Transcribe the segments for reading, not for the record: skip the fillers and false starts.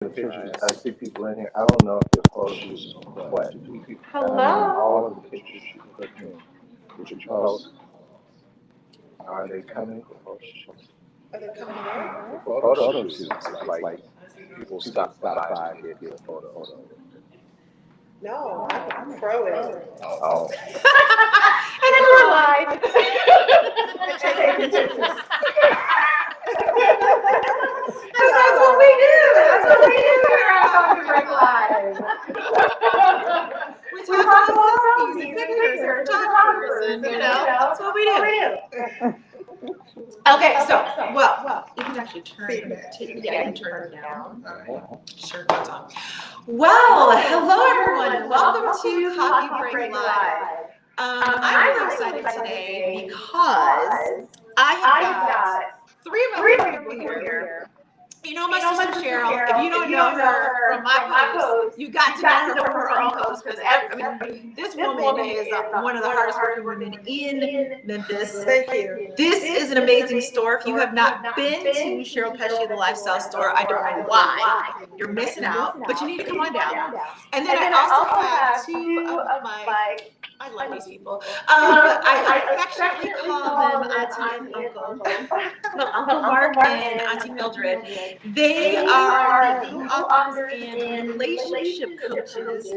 the pictures. I see people in here. I don't know if they're supposed to use what. Hello. All of the pictures you put in, which you post, are they coming for Are they coming here? photo shoots? Like people stop by and get a photo. No, I'm pro it. Oh. And then we're live. That's what we do. That's what we do here on Coffee Break Live. We talk about selfies and pictures and photographers and, that's what we do. Okay, so, well, you can actually turn it, you can turn it down. Sure, that's on. Well, hello everyone, welcome to Coffee Break Live. I'm really excited today because I have got three of my people here. You know my sister Cheryl. If you don't know her from my post, you got to know her from her own post because this woman is one of the hardest working women in Memphis. Thank you. This is an amazing store. If you have not been to Cheryl Pesce, the lifestyle store, I don't know why. You're missing out, but you need to come on down. And then I also have two of my, I love these people. I affectionately call them Auntie and Uncle Marc and Auntie Mildred. They are the authors and relationship coaches.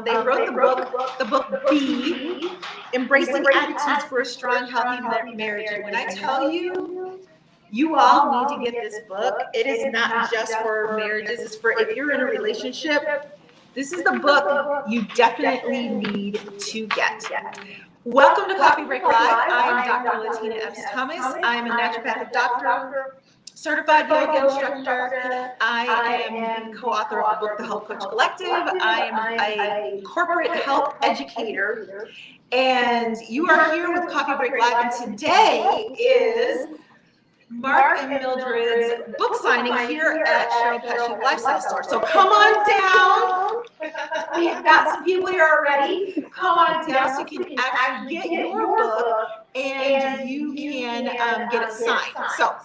They wrote the book B, Embracing Attitudes for a Strong, Healthy Marriage. And when I tell you, you all need to get this book. It is not just for marriages. It's for if you're in a relationship. This is the book you definitely need to get. Welcome to Coffee Break Live. I am Dr. Latina Epps Thomas. I am a naturopathic doctor, certified yoga instructor. I am the co-author of the book, The Health Coach Collective. I am a corporate health educator. And you are here with Coffee Break Live. And today is Marc and Mildred's book signing here at Cheryl Pesce Lifestyle Store. So come on down. We have got some people here already. Come on down so you can actually get your book and you can get it signed. So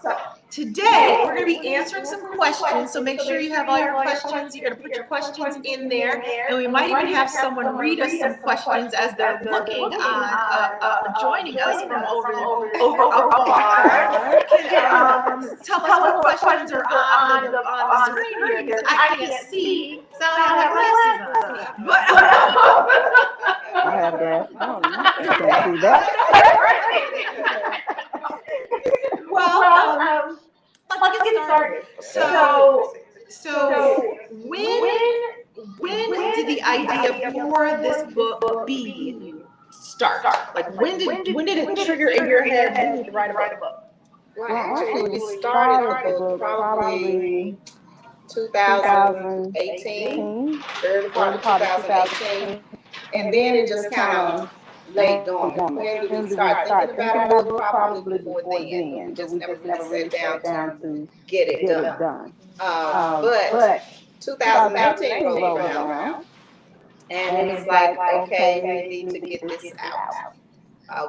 today we're going to be answering some questions. So make sure you have all your questions. You're going to put your questions in there, and we might even have someone read us some questions as they're looking on joining us from over afar. Tell us what questions are on the screen here. I can't see, so I have my glasses on. But I have that. Oh, I can't see that. Well, let's get started. So when did the idea for this book be start? Like when did it trigger in your head you need to write a book? Well, actually, we started the book probably 2018, early part of 2018, and then it just kind of laid dormant. When did we start thinking about it? Probably before then. We just never really sat down to get it done. But 2019 rolled around, and it was like, okay, we need to get this out.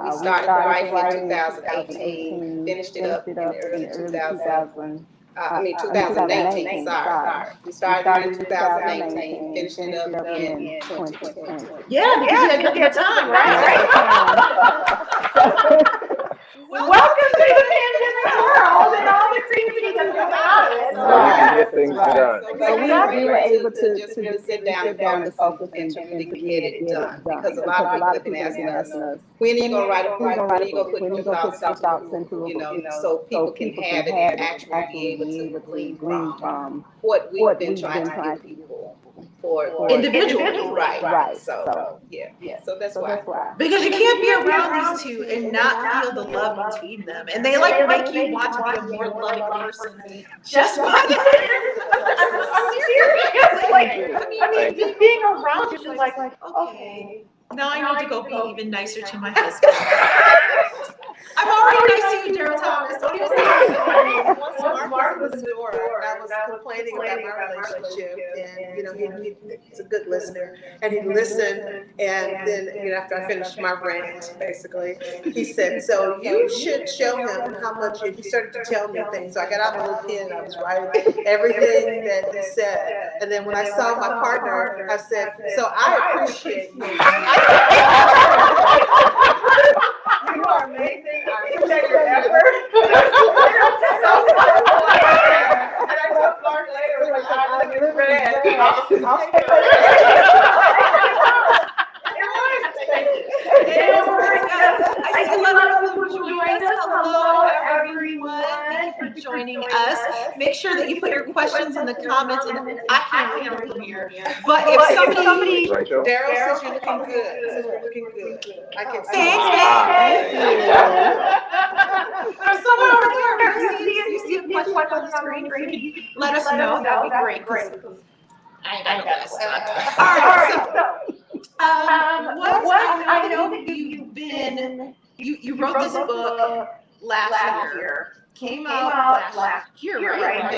We started writing in 2018, finished it up in the early 2019, sorry. We started in 2018, finished it up in 2020. Yeah, because you had nothing but time, right? Welcome to the pandemic world and all the crazy that goes on it. So we can get things done. So we were able to just really sit down and focus and really get it done. Because a lot of people have been asking us, when are you going to write a book? When are you going to put your thoughts into so people can have it and actually be able to glean from what we've been trying to give people. For individuals, right. So so that's why. Because you can't be around these two and not feel the love between them, and they like make you want to be a more loving person just by seriously. Being around you is like, okay, now I need to go be even nicer to my husband. I'm already nice to you, Daryl Thomas. Don't even say anything. Once Mark was in the door, I was complaining about my relationship, and he's a good listener, and he listened, and then after I finished my rant, basically, he said, "So you should show him how much." He started to tell me things, so I got out my little pen and I was writing everything that he said, and then when I saw my partner, I said, "So I appreciate you." You are amazing. I appreciate your effort. And I told Mark later when I really read. I see a lot of people joining us. Hello, everyone. Thank you for joining us. Make sure that you put your questions in the comments, and I can't read them from here. But if somebody, Daryl says you're looking good. Says you're looking good. I can see. thanks, there's someone over there. You see a question on the screen? If you could let us know, that would be great. I got this. All right. So, I know that you've been. You wrote this book last year. Came out last year, right?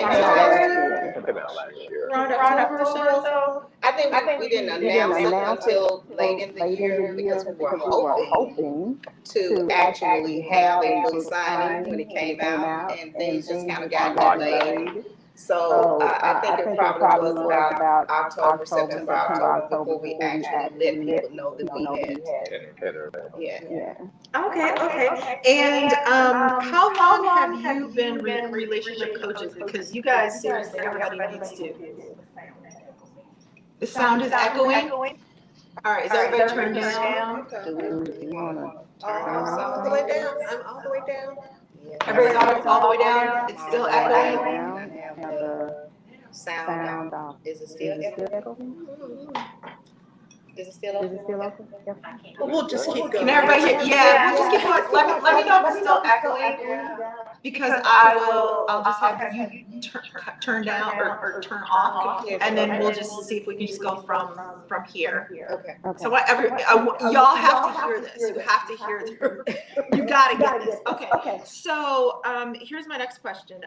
Around October or so. I think we didn't announce it until late in the year because we were hoping to actually have a book signing when it came out, and things just kind of got delayed. So I think it probably was about October, September, October before we actually let people know that we had. Yeah. Okay. And how long have you been relationship coaches? Because you guys, seriously, everybody needs to. The sound is echoing. All right, is everybody turned down? Do we want to turn I'm all the way down. I'm all the way down. Everybody's all the way down. It's still echoing. Have the sound off. Is it still echoing? Is it still open? We'll just keep going. Can everybody hear? Yeah, we'll just keep going. Let me know if it's still echoing, because I'll just have you turn down or turn off, and then we'll just see if we can just go from here. Okay. So y'all have to hear this. You have to hear this. You gotta get this. Okay. So here's my next question.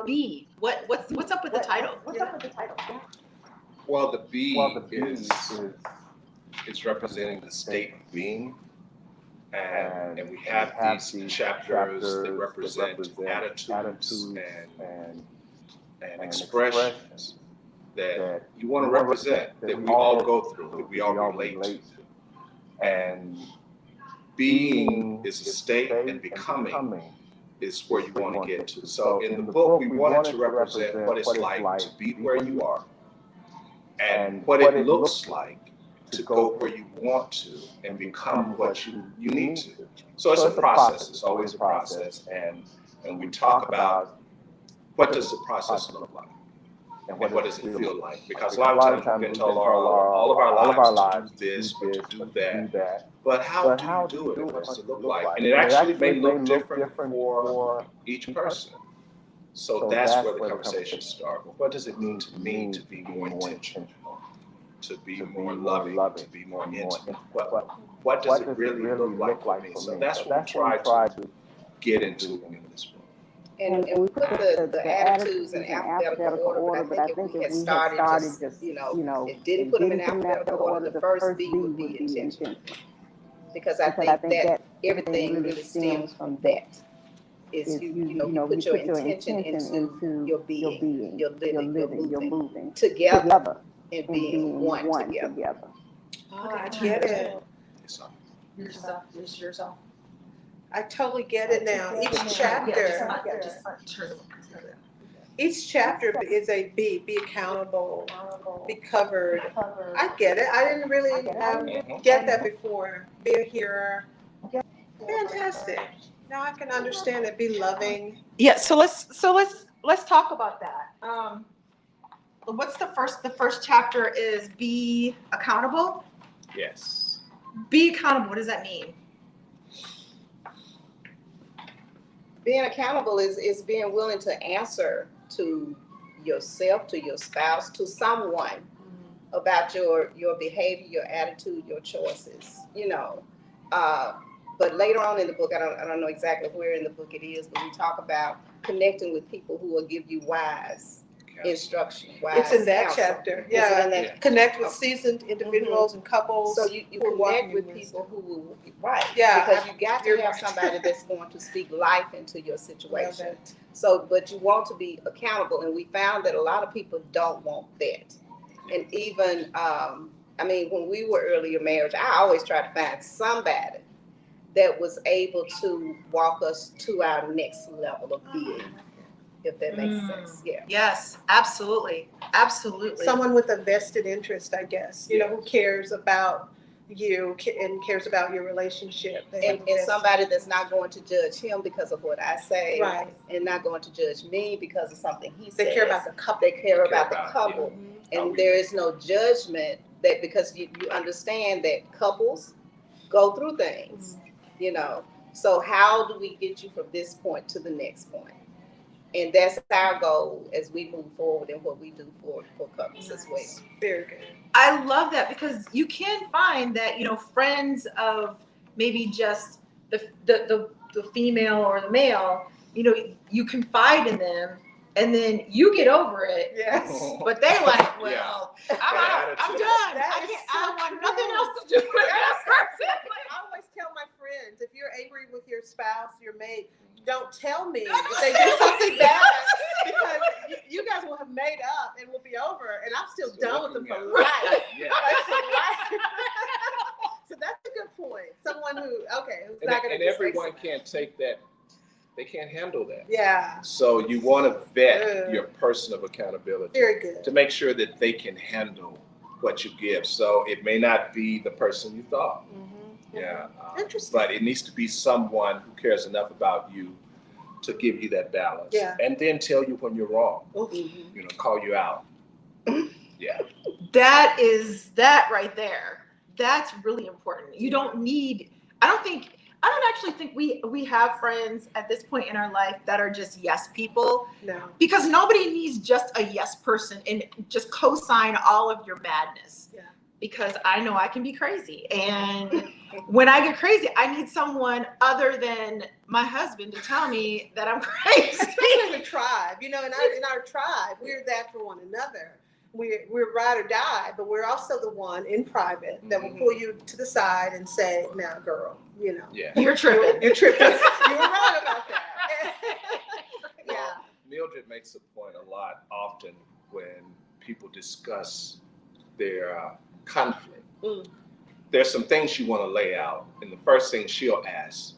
B, what's up with the title? Well, the B is representing the state of being, and we have these chapters that represent attitudes and expressions that you want to represent, that we all go through, that we all relate to. And being is a state, and becoming is where you want to get to. So in the book, we wanted to represent what it's like to be where you are, and what it looks like to go where you want to and become what you need to. So it's a process. It's always a process. And we talk about what does the process look like, and what does it feel like? Because a lot of times we've been told all of our lives to do this or to do that. But how do you do it? What does it look like? And it actually may look different for each person. So that's where the conversation starts. Well, what does it mean to me to be more intentional, to be more loving, to be more intimate? What does it really look like for me? So that's what we try to get into in this book. And we put the attitudes in alphabetical order, but I think if we had started just, it didn't put them in alphabetical order, the first B would be intention. Because I think that everything really stems from that. Is you put your intention into your being, your living, your moving together and being one together. Oh, I get it. Yourself. I totally get it now. Each chapter is a be accountable, be covered. I get it. I didn't really get that before. Be a hearer. Fantastic. Now I can understand it. Be loving. Yeah. So let's talk about that. What's the first chapter is be accountable? Yes. Be accountable. What does that mean? Being accountable is being willing to answer to yourself, to your spouse, to someone about your behavior, your attitude, your choices, But later on in the book, I don't know exactly where in the book it is, but we talk about connecting with people who will give you wise instruction, wise It's in that counsel. chapter. Is it Yeah. in that? Connect with seasoned individuals and couples. So you who are walking connect with in people wisdom. who will be right. Yeah, Because you got to you're have right. somebody that's going to speak life into your Love situation. it. So, but you want to be accountable, and we found that a lot of people don't want that. And even, I mean, when we were earlier marriage, I always tried to find somebody that was able to walk us to our next level of being, if that makes sense. Yeah. Yes, absolutely. Absolutely. Someone with a vested interest, I guess, you know, who cares about you and cares about your relationship. And somebody that's not going to judge him because of what I say, Right. and not going to judge me because of something he says. They care about the couple. They care about the couple, How and we- there is no judgment that because you understand that couples go through things, you know. So how do we get you from this point to the next point? And that's our goal as we move forward and what we do for couples as well. Very good. I love that because you can find that, you know, friends of maybe just the female or the male, you know, you confide in them and then you get over it. Yes. But they're like, well, I'm out. I'm attitude. done. That I is can't, so I don't want true. nothing else to do with that person. I always tell my friends, if you're angry with your spouse, your mate, don't tell me if they do something bad because you guys will have made up and will be over, and I'm still done with them for life. Yeah. Like, for life. So that's a good point. Someone who's not going to. And everyone can't take that. They can't handle that. Yeah. So you want to vet Good. your person of accountability Very good. to make sure that they can handle what you give. So it may not be the person you thought. Yeah. Interesting. But it needs to be someone who cares enough about you to give you that balance. Yeah. And then tell you when you're wrong. Mhm. You know, call you out. Yeah. That right there. That's really important. You don't need, I don't actually think we have friends at this point in our life that are just yes people, No. because nobody needs just a yes person and just co-sign all of your madness. Yeah. Because I know I can be crazy, and when I get crazy, I need someone other than my husband to tell me that I'm crazy. Especially in a tribe, you know, in our tribe, we're that for one another. We're ride or die, but we're also the one in private that will pull you to the side and say, "Now, girl, you know, Yeah. You're tripping. you're tripping. You were wrong about that." Yeah. Mildred makes a point a lot often when people discuss their conflict. There's some things you want to lay out, and the first thing she'll ask,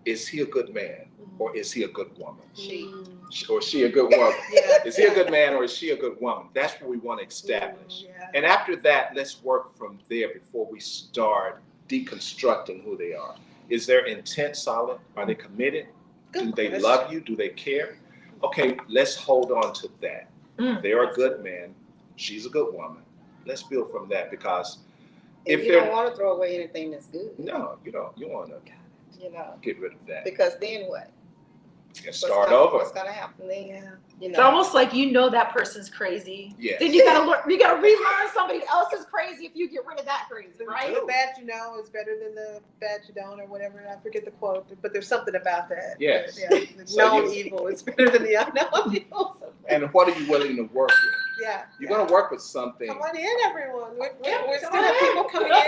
is he a good man or is he a good woman? Or is she a good woman? Yeah. Is he a good man or is she a good woman? That's what we want to establish. Yeah. And after that, let's work from there before we start deconstructing who they are. Is their intent solid? Are they committed? Good Do they question. love you? Do they care? Okay, let's hold on to that. They're a good man. She's a good woman. Let's build from that, because And if you don't they're want to throw away anything that's good, no, you don't. You want to you know, get rid of that because then what? and start over. What's gonna happen then? Yeah. You It's know. almost like you know that person's crazy. Yes. Then you gotta relearn somebody else's crazy if you get rid of that crazy, right? The bad you know is better than the bad you don't, or whatever. I forget the quote, but there's something about that. Yes. Yeah. The So known evil is better than the unknown evil. And what are you willing to work with? Yeah. You're going to work with something. Come on in, everyone. We're come still have on people in. coming in.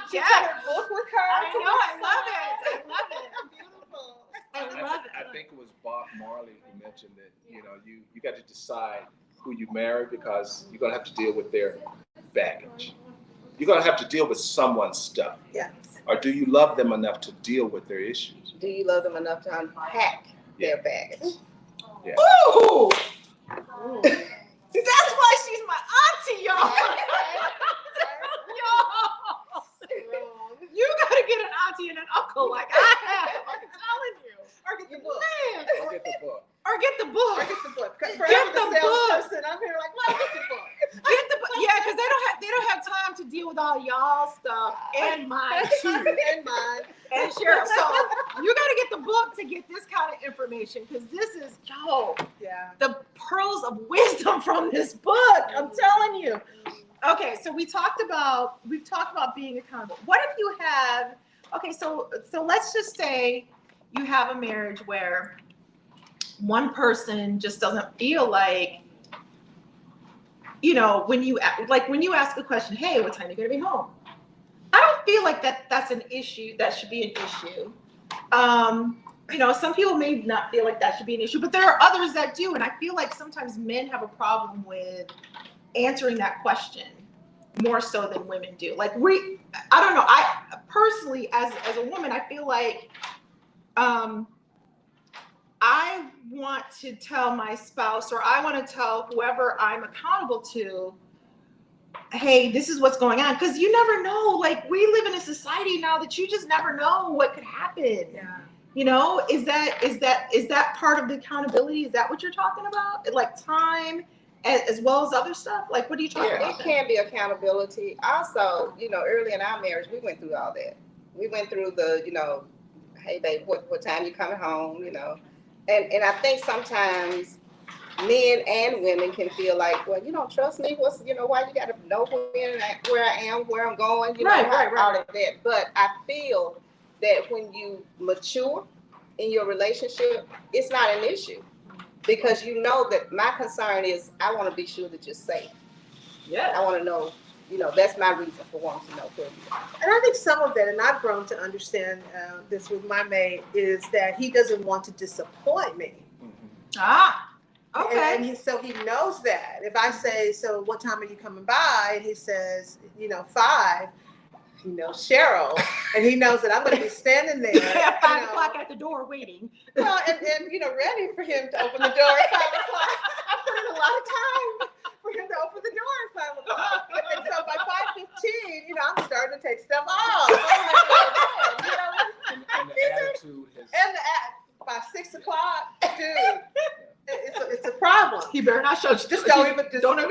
She's Yeah. got her book with her. I know, I love it. I love it. Beautiful. I love it. I think it was Bob Marley who mentioned that, you know, you got to decide who you marry, because you're going to have to deal with their baggage. You're going to have to deal with someone's stuff. Yeah. Or do you love them enough to deal with their issues? Do you love them enough to unpack their baggage? Yeah. Ooh! That's why she's my auntie, y'all. Y'all. You gotta get an auntie and an uncle like I have. I'm telling you. Or get the book. Man. Go get the book. Or get the book. Or get the book. Get Forever the the book. salesperson. I'm here like, well, get the book. Get the book. Yeah, because they don't have time to deal with all y'all stuff and mine too. And mine. And Cheryl. So you gotta get the book to get this kind of information, because this is Yeah. the pearls of wisdom from this book. I'm telling you. Okay, so we've talked about being accountable. What if you have Okay, so let's just say you have a marriage where one person just doesn't feel like, you know, when you ask a question, hey, what time are you gonna be home? I don't feel like that's an issue. That should be an issue. You know, some people may not feel like that should be an issue, but there are others that do. And I feel like sometimes men have a problem with answering that question more so than women do. Like I don't know. I personally, as a woman, I feel like I want to tell my spouse, or I want to tell whoever I'm accountable to, hey, this is what's going on. Because you never know. Like, we live in a society now that you just never know what could happen. Yeah. You know, is that part of the accountability? Is that what you're talking about? Like time as well as other stuff? Like, what are you talking about? It can be accountability. Also, you know, early in our marriage, we went through all that. We went through the, you know, hey, babe, what time you coming home, you know. And I think sometimes men and women can feel like, well, you don't trust me. What's, you know, why you got to know where I am, where I'm going, you know, all of that. But I feel that when you mature in your relationship, it's not an issue, because you know that my concern is I want to be sure that you're safe. Yeah. I want to know, you know, that's my reason for wanting to know where you are. And I think some of that, and I've grown to understand this with my mate, is that he doesn't want to disappoint me. Ah, okay. And so he knows that. If I say, so what time are you coming by? And he says, you know, 5. He knows Cheryl, and he knows that I'm going to be standing there at 5 o'clock at the door waiting. Well, and you know, ready for him to open the door at 5 o'clock. I put in a lot of time for him to open the door at 5 o'clock. And so by 5:15, you know, I'm starting to take stuff off. You know, and the attitude has... by 6 o'clock, dude, it's a problem. He better not show. Just don't even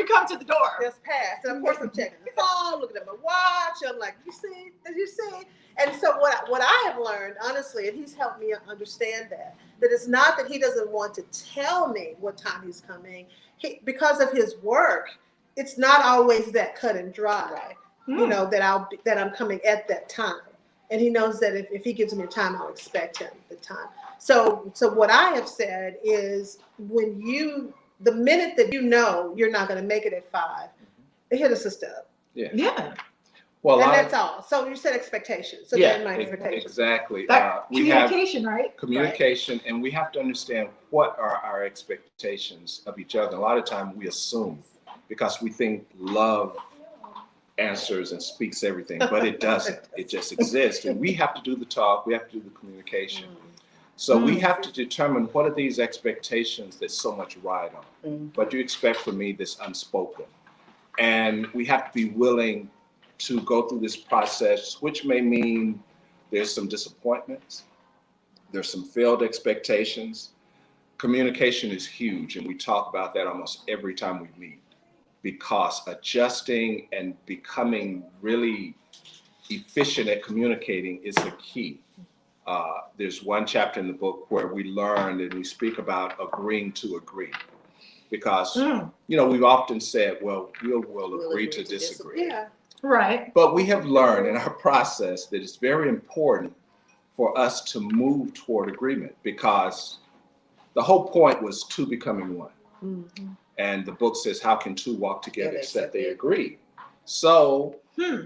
come to the door. Just pass. And of course, I'm checking the phone, looking at my watch. I'm like, you see? Did you see? And so what I have learned, honestly, and he's helped me understand that it's not that he doesn't want to tell me what time he's coming. Because of his work, it's not always that cut and dry. You know, that I'm coming at that time. And he knows that if he gives me a time, I'll expect him the time. So what I have said is, the minute that you know you're not going to make it at 5, hit us a step. Yeah. Well, and that's all. So you said expectations. So then my expectations. Exactly. We communication, right? Communication, right. And we have to understand what are our expectations of each other. A lot of times we assume, because we think love answers and speaks everything, but it doesn't. It just exists. And we have to do the talk. We have to do the communication. So we have to determine, what are these expectations that so much ride on? What do you expect from me that's unspoken? And we have to be willing to go through this process, which may mean there's some disappointments, there's some failed expectations. Communication is huge, and we talk about that almost every time we meet, because adjusting and becoming really efficient at communicating is the key. There's one chapter in the book where we learn and we speak about agreeing to agree, because you know, we've often said, well, we'll agree to disagree. Yeah. Right. But we have learned in our process that it's very important for us to move toward agreement, because the whole point was two becoming one. And the book says, how can two walk together except they agree? So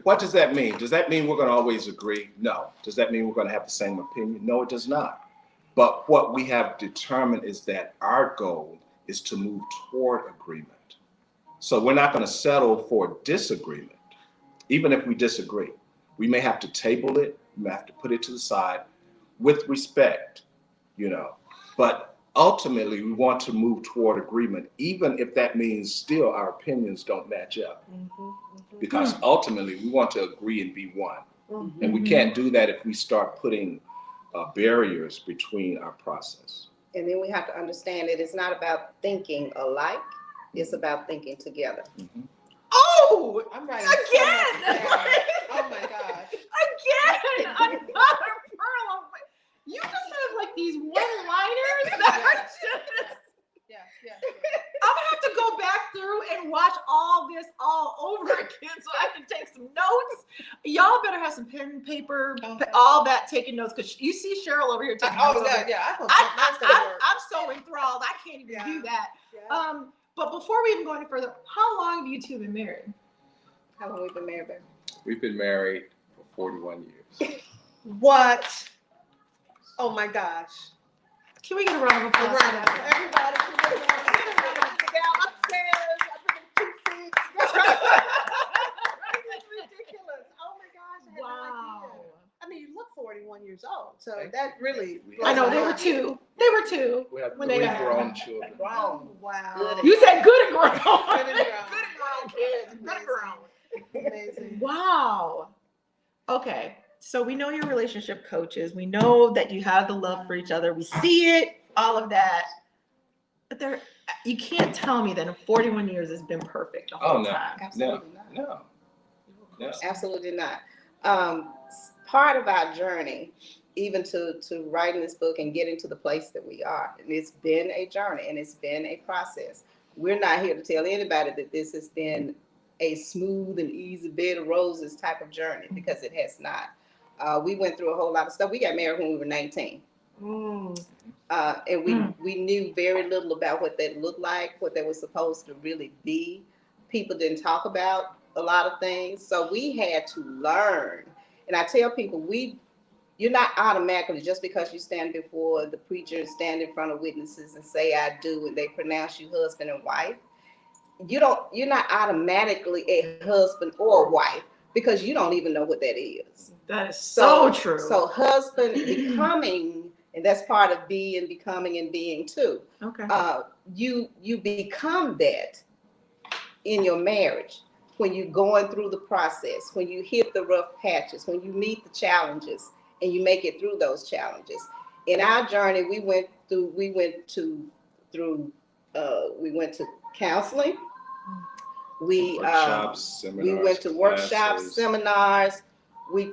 what does that mean? Does that mean we're going to always agree? No. Does that mean we're going to have the same opinion? No, it does not. But what we have determined is that our goal is to move toward agreement. So we're not going to settle for disagreement. Even if we disagree, we may have to table it, we may have to put it to the side with respect, you know, but ultimately we want to move toward agreement, even if that means still our opinions don't match up, because ultimately we want to agree and be one. And we can't do that if we start putting barriers between our process. And then we have to understand that it's not about thinking alike, it's about thinking together. Oh, I'm writing again. So much down. Oh my gosh. Again, another pearl. You just have like these one-liners that are just. Yeah. I'm gonna have to go back through and watch all this all over again so I can take some notes. Y'all better have some pen and paper, all that taking notes, because you see Cheryl over here taking notes. I'm so enthralled. I can't even do that. Yeah. But before we even go any further, how long have you two been married? How long have we been married, baby? We've been married for 41 years. What? Oh my gosh. Can we get a round of applause? Everybody, upstairs. I put in 2 seats. It's ridiculous. Oh my gosh. I had no idea. I mean, you look 41 years old, so that really. I know, they were two. They were two. We have when 3 they got grown children. Grown. Wow. You said good and grown. Good and grown. Good and grown kids. Good and grown. Amazing. Wow. Okay. So we know your relationship coaches. We know that you have the love for each other. We see it, all of that. But you can't tell me that in 41 years it's been perfect the whole time. Absolutely No. Absolutely not. Part of our journey, even to writing this book and getting to the place that we are, and it's been a journey and it's been a process. We're not here to tell anybody that this has been a smooth and easy bed of roses type of journey, because it has not. We went through a whole lot of stuff. We got married when we were 19. And we knew very little about what that looked like, what that was supposed to really be. People didn't talk about a lot of things. So we had to learn. And I tell people, you're not automatically, just because you stand before the preacher and stand in front of witnesses and say, I do, and they pronounce you husband and wife, you're not automatically a husband or a wife, because you don't even know what that is. That is so true. So husband becoming, and that's part of being, becoming, and being too. Okay. You become that in your marriage when you're going through the process, when you hit the rough patches, when you meet the challenges and you make it through those challenges. In our journey, we went to counseling. We went to workshops, seminars. We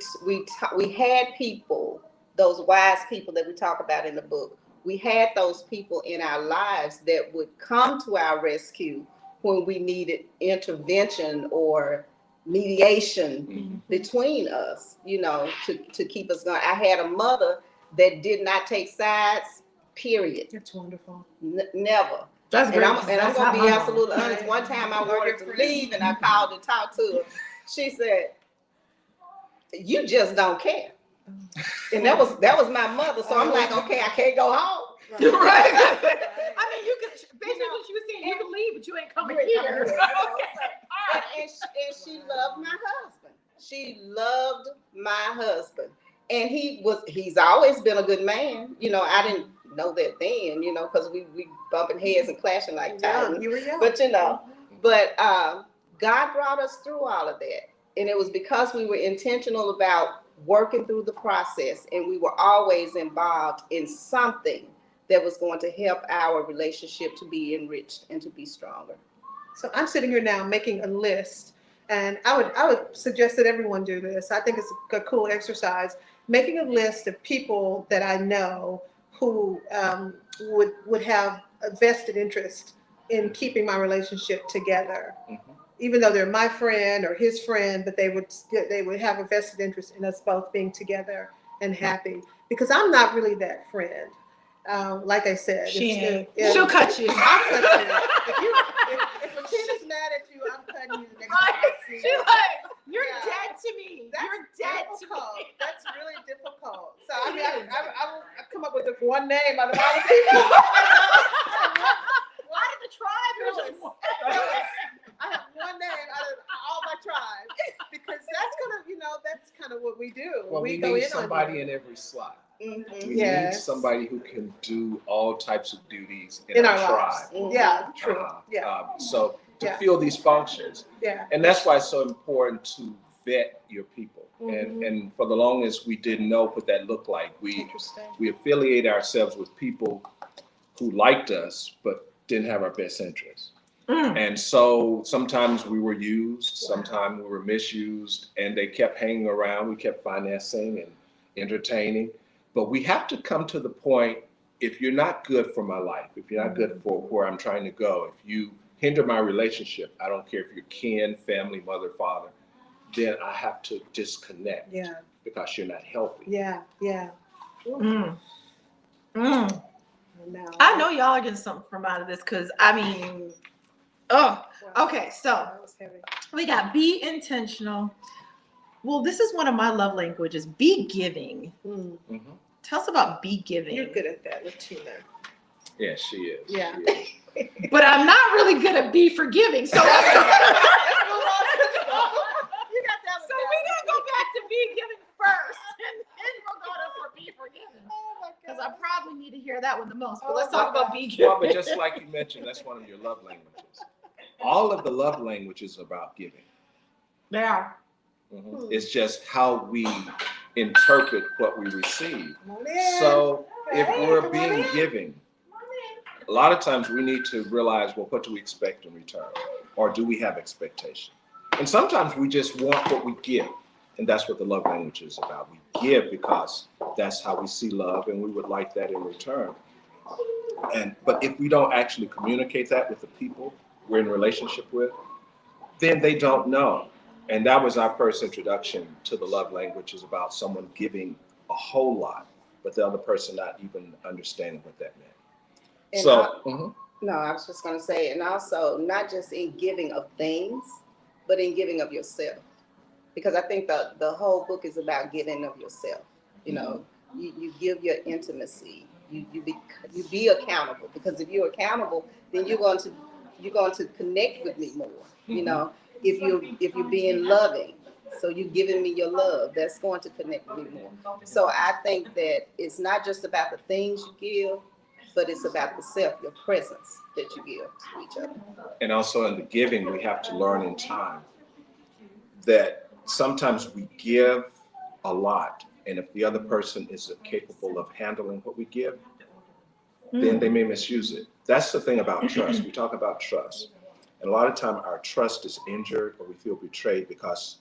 had people, those wise people that we talk about in the book. We had those people in our lives that would come to our rescue when we needed intervention or mediation between us, to keep us going. I had a mother that did not take sides, period. That's wonderful. Never. That's great. And I'm going to be absolutely honest. One time I wanted to leave and I called to talk to her. She said, you just don't care. And that was my mother. So I'm like, okay, I can't go home. Right. I mean, you could, basically what she was saying, you can leave, but you ain't coming here. And she loved my husband. She loved my husband. And he's always been a good man. I didn't know that then, because we bumping heads and clashing like titans. You were young. But God brought us through all of that. And it was because we were intentional about working through the process, and we were always involved in something that was going to help our relationship to be enriched and to be stronger. So I'm sitting here now making a list, and I would suggest that everyone do this. I think it's a cool exercise, making a list of people that I know who would have a vested interest in keeping my relationship together. Even though they're my friend or his friend, but they would have a vested interest in us both being together and happy. Because I'm not really that friend. Like I said, she'll cut you. I'll cut you. If Martina's mad at you, I'm cutting you the next time I see you. She's like, you're dead to me. You're dead to me. That's really difficult. So I mean, I come up with one name out of all the people. Out of the tribe, I have one name out of all my tribe, because that's kind of what we do. Well, we need somebody in every slot. We need somebody who can do all types of duties in our tribe. Yeah, true. So to fill these functions. Yeah. And that's why it's so important to vet your people. And for the longest, we didn't know what that looked like. We affiliate ourselves with people who liked us, but didn't have our best interests. And so sometimes we were used, sometimes we were misused, and they kept hanging around. We kept financing and entertaining. But we have to come to the point, if you're not good for my life, if you're not good for where I'm trying to go, if you hinder my relationship, I don't care if you're kin, family, mother, father, then I have to disconnect because you're not healthy. Yeah. Mm. Mm. I know y'all are getting something from out of this because I mean, okay, so we got be intentional. Well, this is one of my love languages. Be giving. Mm-hmm. Tell us about be giving. You're good at that with Tina. Yeah, she is. Yeah. She is. But I'm not really good at be forgiving. So let's go. So we're gonna go back to be giving first, and then we'll go to be forgiving. Because I probably need to hear that one the most. But let's talk about be giving. Well, but just like you mentioned, that's one of your love languages. All of the love languages are about giving. They are. Mm-hmm. It's just how we interpret what we receive. So if we're being giving, a lot of times we need to realize, well, what do we expect in return? Or do we have expectation? And sometimes we just want what we give. And that's what the love language is about. We give because that's how we see love, and we would like that in return. But if we don't actually communicate that with the people we're in relationship with, then they don't know. And that was our first introduction to the love language, is about someone giving a whole lot, but the other person not even understanding what that meant. And So, no, I was just going to say, and also not just in giving of things, but in giving of yourself. Because I think the whole book is about giving of yourself. You know, you give your intimacy. You be accountable, because if you're accountable, then you're going to connect with me more. You know, if you're being loving, so you're giving me your love, that's going to connect with me more. So I think that it's not just about the things you give, but it's about the self, your presence that you give to each other. and also in the giving, we have to learn in time that sometimes we give a lot, and if the other person isn't capable of handling what we give, then they may misuse it. That's the thing about trust. We talk about trust. And a lot of time our trust is injured, or we feel betrayed because,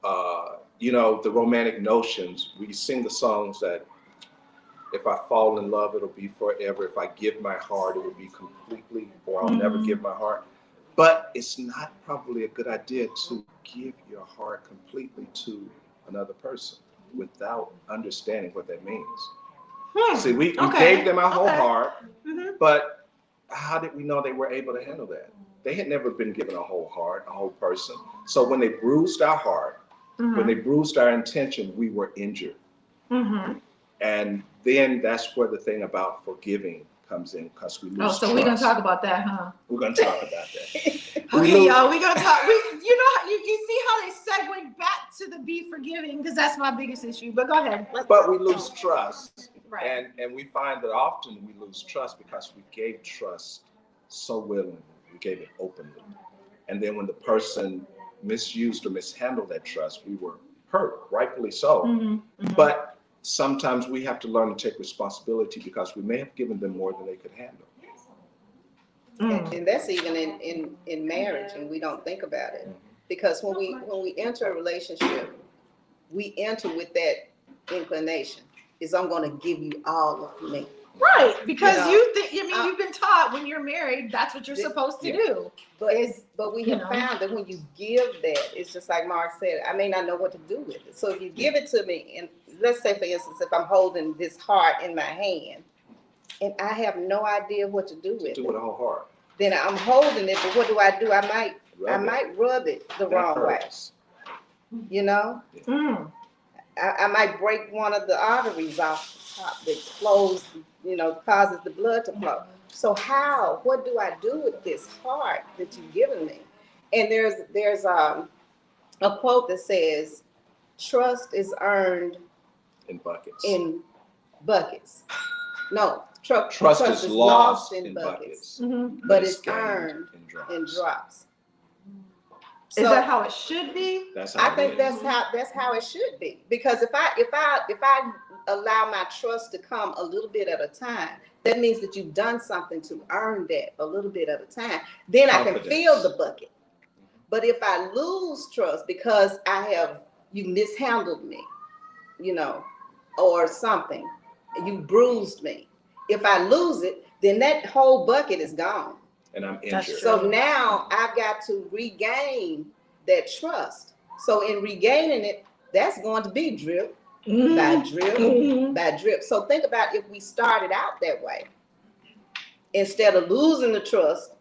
the romantic notions, we sing the songs that if I fall in love, it'll be forever. If I give my heart, it will be completely, or I'll never give my heart. But it's not probably a good idea to give your heart completely to another person without understanding what that means. See, we gave them our whole heart, but how did we know they were able to handle that? They had never been given a whole heart, a whole person. So when they bruised our heart, when they bruised our intention, we were injured. And then that's where the thing about forgiving comes in, because we lose trust. So we're going to talk about that, huh? We're going to talk about that. Okay, y'all, we're going to talk. You see how they segue back to the be forgiving, because that's my biggest issue. But go ahead. But we lose trust. Right. And we find that often we lose trust because we gave trust so willingly. We gave it openly. And then when the person misused or mishandled that trust, we were hurt, rightfully so. But sometimes we have to learn to take responsibility because we may have given them more than they could handle. And that's even in marriage, and we don't think about it. Because when we enter a relationship, we enter with that inclination, is I'm going to give you all of me. Right, because you've been taught when you're married, that's what you're supposed to do. But we have found that when you give that, it's just like Mark said, I may not know what to do with it. So if you give it to me, and let's say, for instance, if I'm holding this heart in my hand, and I have no idea what to do with it. Do with a whole heart. Then I'm holding it, but what do? I might rub it the wrong way. You know? I might break one of the arteries off the top that flows, causes the blood to flow. So what do I do with this heart that you've given me? And there's a quote that says, trust is earned in buckets. No, trust is lost in buckets. But it's earned in drops. So, is that how it should be? That's how it should be. Because if I allow my trust to come a little bit at a time, that means that you've done something to earn that a little bit at a time. Then I can fill the bucket. But if I lose trust because you mishandled me, or something, you bruised me. If I lose it, then that whole bucket is gone. and I'm That's injured. true. So now I've got to regain that trust. So in regaining it, that's going to be drip by drip by drip. So think about if we started out that way, instead of losing the trust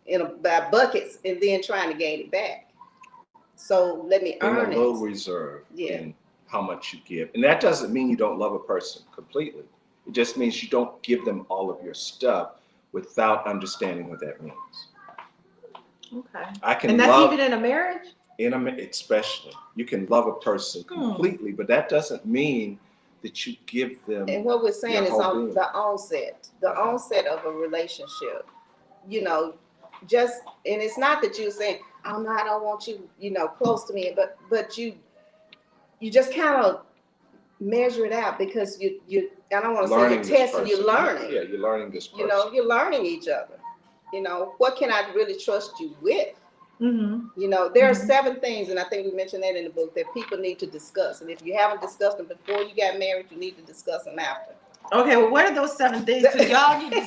by buckets and then trying to gain it back. So let me Being earn a little it. reserved Yeah. in how much you give. And that doesn't mean you don't love a person completely. It just means you don't give them all of your stuff without understanding what that means. Okay. I can And that's love, even in a marriage? especially, you can love a person completely, but that doesn't mean that you give them. And what we're saying your is whole on being. the onset, onset of a relationship, you know, just, and it's not that you're saying, oh no, I don't want you, you know, close to me, but you just kind of measure it out because you I don't want to say Learning you're this testing, you're person. learning. Yeah, you're learning this person. You know, you're learning each other. You know, what can I really trust you with? Mm-hmm. You know, there are 7 things, and I think we mentioned that in the book, that people need to discuss. And if you haven't discussed them before you got married, you need to discuss them after. Okay, well, what are those 7 things? Because y'all need to,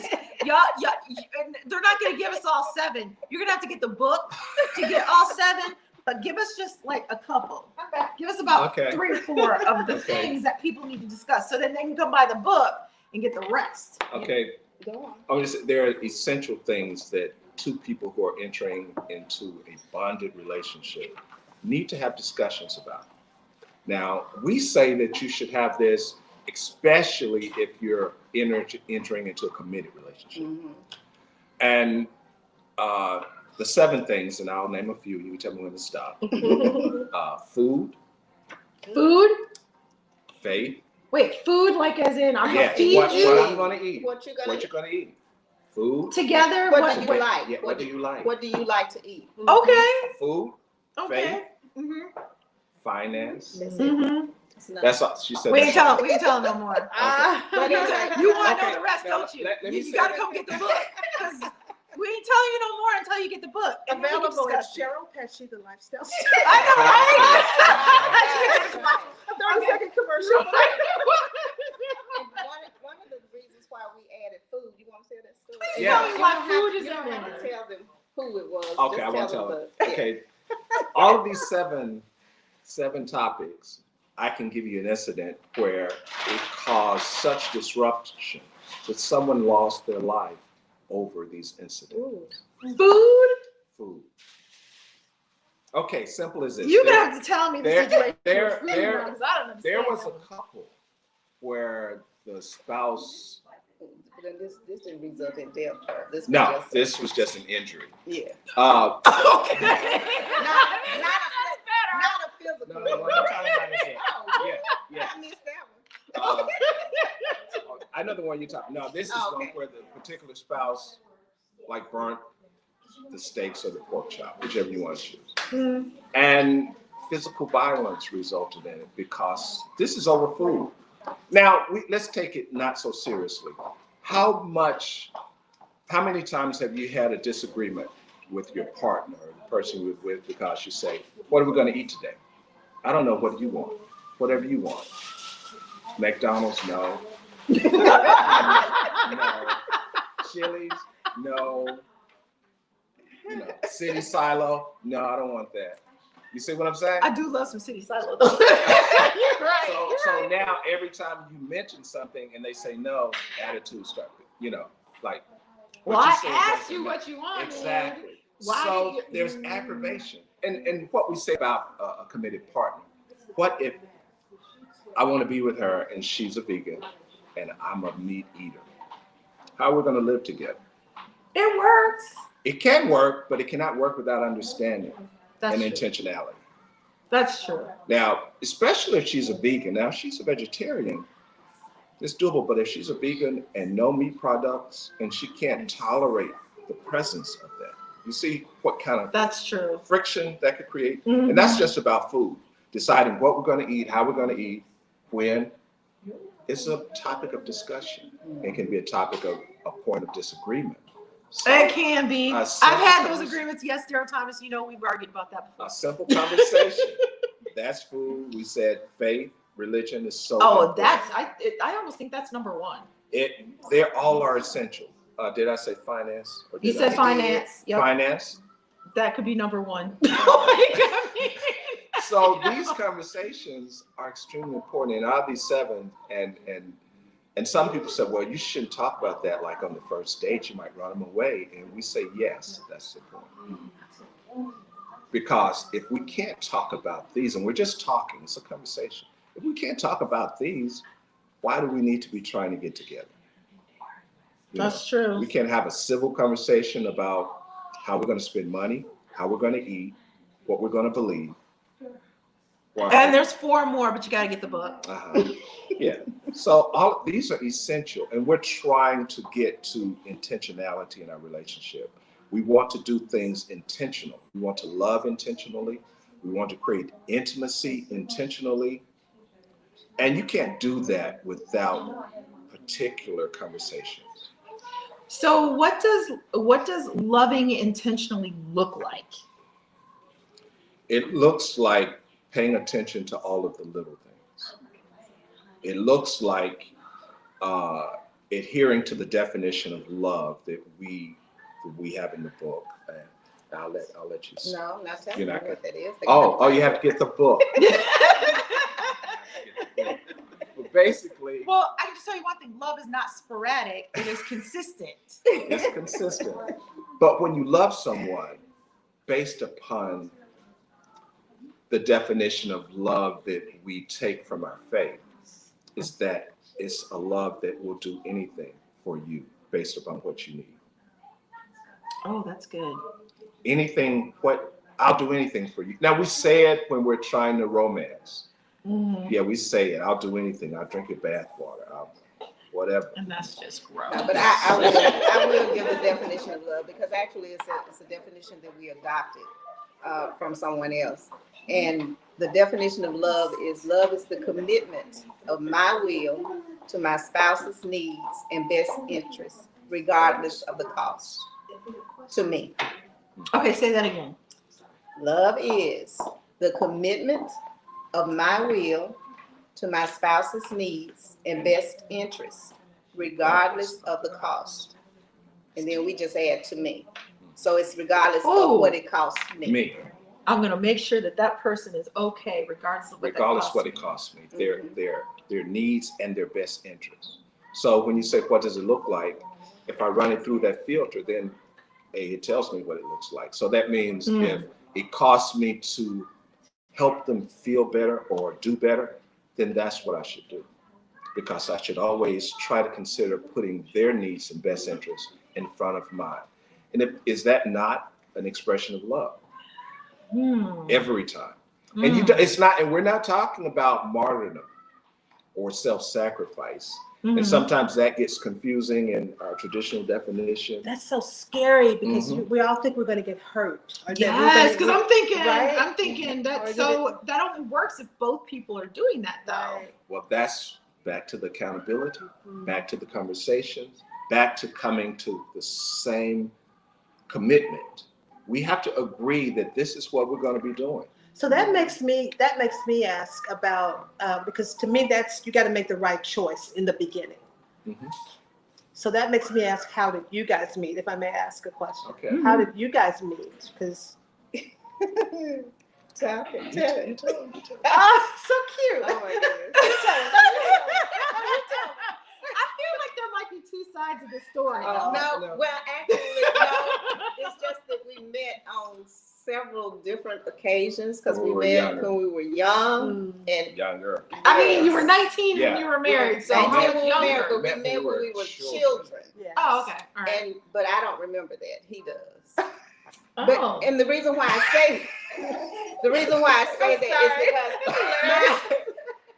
they're not going to give us all 7. You're going to have to get the book to get all 7, but give us just like a couple. Give us about 3 or 4 of the things that people need to discuss, so then they can come buy the book and get the rest. Okay. Go on. I mean, there are essential things that 2 people who are entering into a bonded relationship need to have discussions about. Now, we say that you should have this, especially if you're entering into a committed relationship. Mm-hmm. And the 7 things, and I'll name a few, you can tell me when to stop. Food. Food? Faith. Wait, food like as in I'm Yes, feed what you I'm going to eat. What you're gonna eat. Food. together? What do you like? Yeah, what do you like? What do you like to eat? Okay. Food. Okay. Faith. Mm-hmm. Finance. Mm-hmm. That's all she said. We ain't tell no more. But anyway, You want to Okay, know the rest, now, don't you? let me You say got to that. come get the book. Because we ain't telling you no more until you get the book. And then we can Available at discuss it. Cheryl Pesce, the lifestyle. I know, right? 30-second commercial. and one of the reasons why we added food, you want to tell that story? Yeah. Tell me why food is You in don't have to there. tell them who it was. Okay, Just I won't tell tell them it. the- Okay, all of these seven topics, I can give you an incident where it caused such disruption that someone lost their life over these incidents. Food. Okay, simple as this. You're going to have to tell me the situation. There with food now, 'cause I don't understand was a that. couple where the spouse. But this didn't result in death. No, this was just an injury. Yeah. Okay. Not a physical. No, what I'm talking about is yeah. I missed that one. I know the one you're talking. No, this is Oh, one okay. where the particular spouse like burnt the steaks or the pork chop, whichever you want to choose. Mm. And physical violence resulted in it because this is over food. Now, let's take it not so seriously. How many times have you had a disagreement with your partner or the person you're with because you say, what are we going to eat today? I don't know. What do you want? Whatever you want. McDonald's? No. No. Chili's? No. City Silo? No, I don't want that. You see what I'm saying? I do love some city silo though. You're right. So now every time you mention something and they say no, attitudes start, like. Well, what you I say asked doesn't you matter. what you wanted. Exactly. Why So did you- there's aggravation. And what we say about a committed partner. What if I want to be with her and she's a vegan and I'm a meat eater? How are we going to live together? It works. It can work, but it cannot work without understanding That's and true. intentionality. That's true. Now, especially if she's a vegan. Now, if she's a vegetarian, it's doable. But if she's a vegan and no meat products and she can't tolerate the presence of that, you see what kind of That's true. friction that could create? Mhm. And that's just about food. Deciding what we're going to eat, how we're going to eat, when. It's a topic of discussion. It can be a topic of a point of disagreement. So, It can be. a I've simple had those conversation- agreements. Yes, Daryl Thomas. We've argued about that before. A simple conversation. That's food. We said faith, religion is so Oh, important. I almost think that's number 1. They all are essential. Did I say finance? Or You did said I- finance. Yep. Finance. That could be number one. Oh my God. So these conversations are extremely important, and I'll be 7, and some people say, well, you shouldn't talk about that like on the first date. You might run them away, and we say yes, that's the point. Because if we can't talk about these, and we're just talking, it's a conversation. If we can't talk about these, why do we need to be trying to get together? That's true. We can't have a civil conversation about how we're going to spend money, how we're going to eat, what we're going to believe. And there's 4 more, but you got to get the book. Yeah. So all these are essential, and we're trying to get to intentionality in our relationship. We want to do things intentional. We want to love intentionally. We want to create intimacy intentionally. And you can't do that without particular conversations. So what does loving intentionally look like? It looks like paying attention to all of the little things. It looks like adhering to the definition of love that we have in the book. And I'll let you see. No, not telling you what that is. Oh, you have to get the book. But basically, Well, I can just tell you one thing: love is not sporadic; it is consistent. it's consistent. But when you love someone based upon the definition of love that we take from our faith, is that it's a love that will do anything for you based upon what you need. Oh, that's good. Anything, I'll do anything for you. Now we say it when we're trying to romance. Mm-hmm. Yeah, we say it. I'll do anything. I'll drink your bath water. Whatever. And that's just gross. But I will give the definition of love, because actually it's a definition that we adopted from someone else. And the definition of love is the commitment of my will to my spouse's needs and best interests, regardless of the cost, to me. Okay, say that again. Love is the commitment of my will to my spouse's needs and best interests, regardless of the cost. And then we just add to me. So it's regardless of what it costs me. I'm going to make sure that person is okay, regardless of what it costs me. Their needs and their best interests. So when you say, what does it look like? If I run it through that filter, then it tells me what it looks like. So that means if it costs me to help them feel better or do better, then that's what I should do. Because I should always try to consider putting their needs and best interests in front of mine. And is that not an expression of love? Every time. And it's not, and we're not talking about martyrdom or self-sacrifice. And sometimes that gets confusing in our traditional definition. That's so scary, because we all think we're going to get hurt. Yes, because I'm thinking Right? that only works if both people are doing that, though. Right. Well, that's back to the accountability, back to the conversations, back to coming to the same commitment. We have to agree that this is what we're going to be doing. So that makes me ask about, because to me you got to make the right choice in the beginning. So that makes me ask, how did you guys meet? If I may ask a question. Okay. How did you guys meet? Because Tell it. oh, so cute. Oh my goodness. I feel like there might be 2 sides of the story. No, well, actually, no. It's just that we met on several different occasions, because we met when we were young and Younger. I mean, you were 19 when you were married, so how much we younger? but we met when we were children. yes. Oh, okay. All right. But I don't remember that. He does. Oh. But and the reason why I say that is because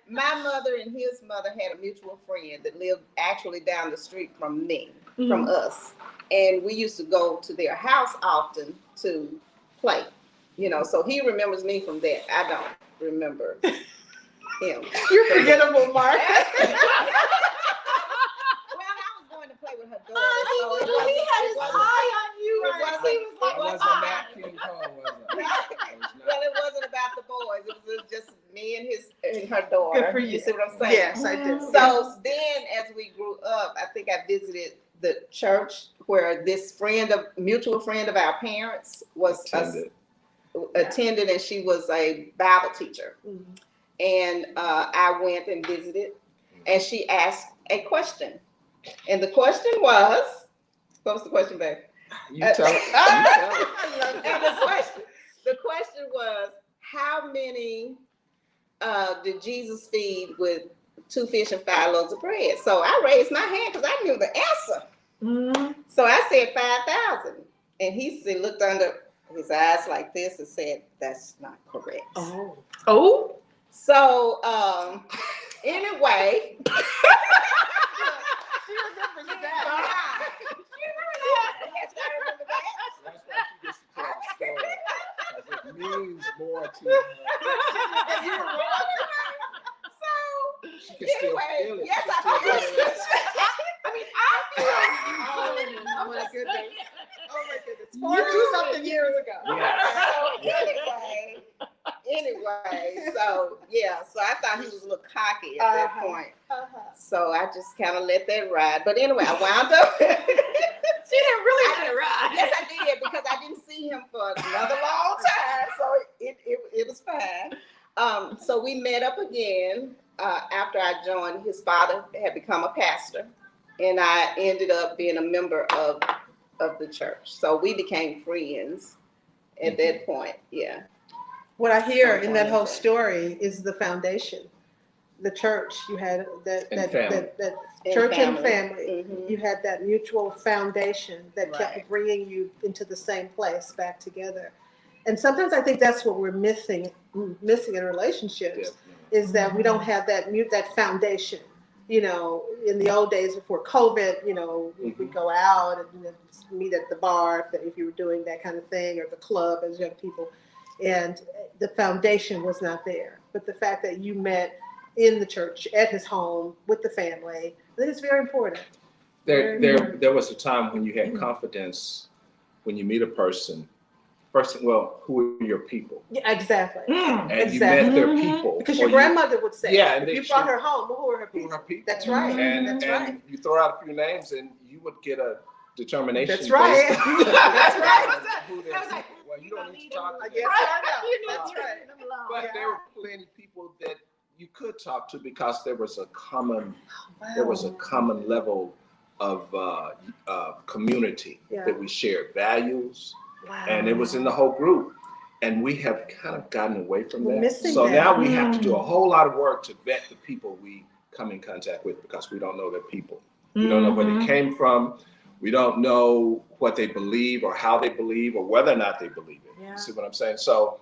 my mother and his mother had a mutual friend that lived actually down the street from me, from us. And we used to go to their house often to play, so he remembers me from that. I don't remember him. You're forgettable, Mark. Well, I was going to play with her daughter. He had his eye on you. He was like, Nat King Cole, was it? Well, it wasn't about the boys. It was just me and her daughter. Good for you. You see what I'm saying? Yes, I did. So then, as we grew up, I think I visited the church where this mutual friend of our parents was attended, and she was a Bible teacher. Mhm. And I went and visited, and she asked a question. And the question was, what was the question, babe? You tell it. You tell it. I love it. And the question was, how many did Jesus feed with 2 fish and 5 loaves of bread? So I raised my hand because I knew the answer. Mm-hmm. So I said 5,000. And he looked under his eyes like this and said, that's not correct. Oh. Oh. So anyway. She remembers that. Yes, I remember that. That's why she gets to tell the story. Because it means more to her. And you were wrong. So She can still anyway, feel it. yes, She I can still feel feel it. I mean, I feel it. Oh my goodness. Oh my goodness. You- 40-something years ago. Yeah. So anyway, so yeah, so I thought he was a little cocky at that point. So I just kind of let that ride. But anyway, I wound up. She didn't really let it ride. Yes, I did, because I didn't see him for another long time, so it was fine. So we met up again after I joined. His father had become a pastor, and I ended up being a member of the church. So we became friends at that point. Yeah. What I hear in that whole story is the foundation, the church. You had that church and family. Mhm. You had that mutual foundation that kept Right. bringing you into the same place, back together. And sometimes I think that's what we're missing in relationships, is that we don't have that foundation. You know, in the old days before COVID, you know, we'd go out and meet at the bar if you were doing that kind of thing, or the club as young people. And the foundation was not there. But the fact that you met in the church, at his home, with the family, I think it's very important. There was a time when you had confidence when you meet a person. First, well, who are your people? Yeah, exactly. And you met their people. Because your grandmother would say, yeah, and if you brought her home, who were her people? That's right. And you throw out a few names, and you would get a determination. That's right. That's right. I was like, well, you don't need to talk to them. Yes, I know. That's That's right. But there were plenty of people that you could talk to, because there was a common level of community that we shared values, and it was in the whole group. And we have kind of gotten away from that. So now we have to do a whole lot of work to vet the people we come in contact with, because we don't know their people. We don't know where they came from. We don't know what they believe, or how they believe, or whether or not they believe it. Yeah. You see what I'm saying? So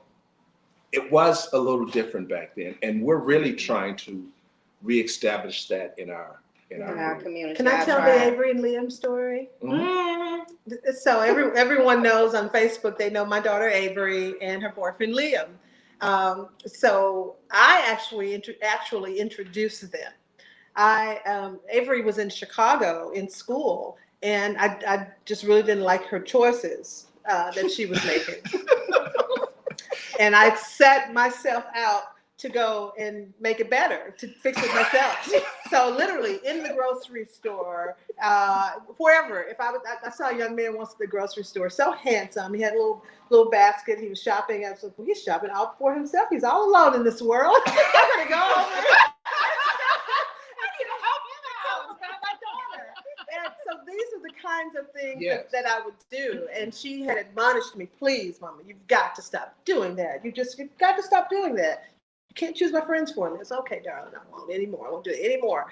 it was a little different back then, and we're really trying to reestablish that in our group. Community. Can I tell the Avery and Liam story? So everyone knows on Facebook, they know my daughter Avery and her boyfriend Liam. So I actually introduced them. Avery was in Chicago in school, and I just really didn't like her choices that she was making. And I set myself out to go and make it better, to fix it myself. So literally in the grocery store, wherever, if I saw a young man once at the grocery store, so handsome. He had a little basket. He was shopping. I was like, well, he's shopping all for himself. He's all alone in this world. I'm gonna go over there. So these are the kinds of things that I would do. And she had admonished me, please, Mama, you've got to stop doing that. You've got to stop doing that. You can't choose my friends for me. It's okay, darling. I won't anymore. I won't do it anymore.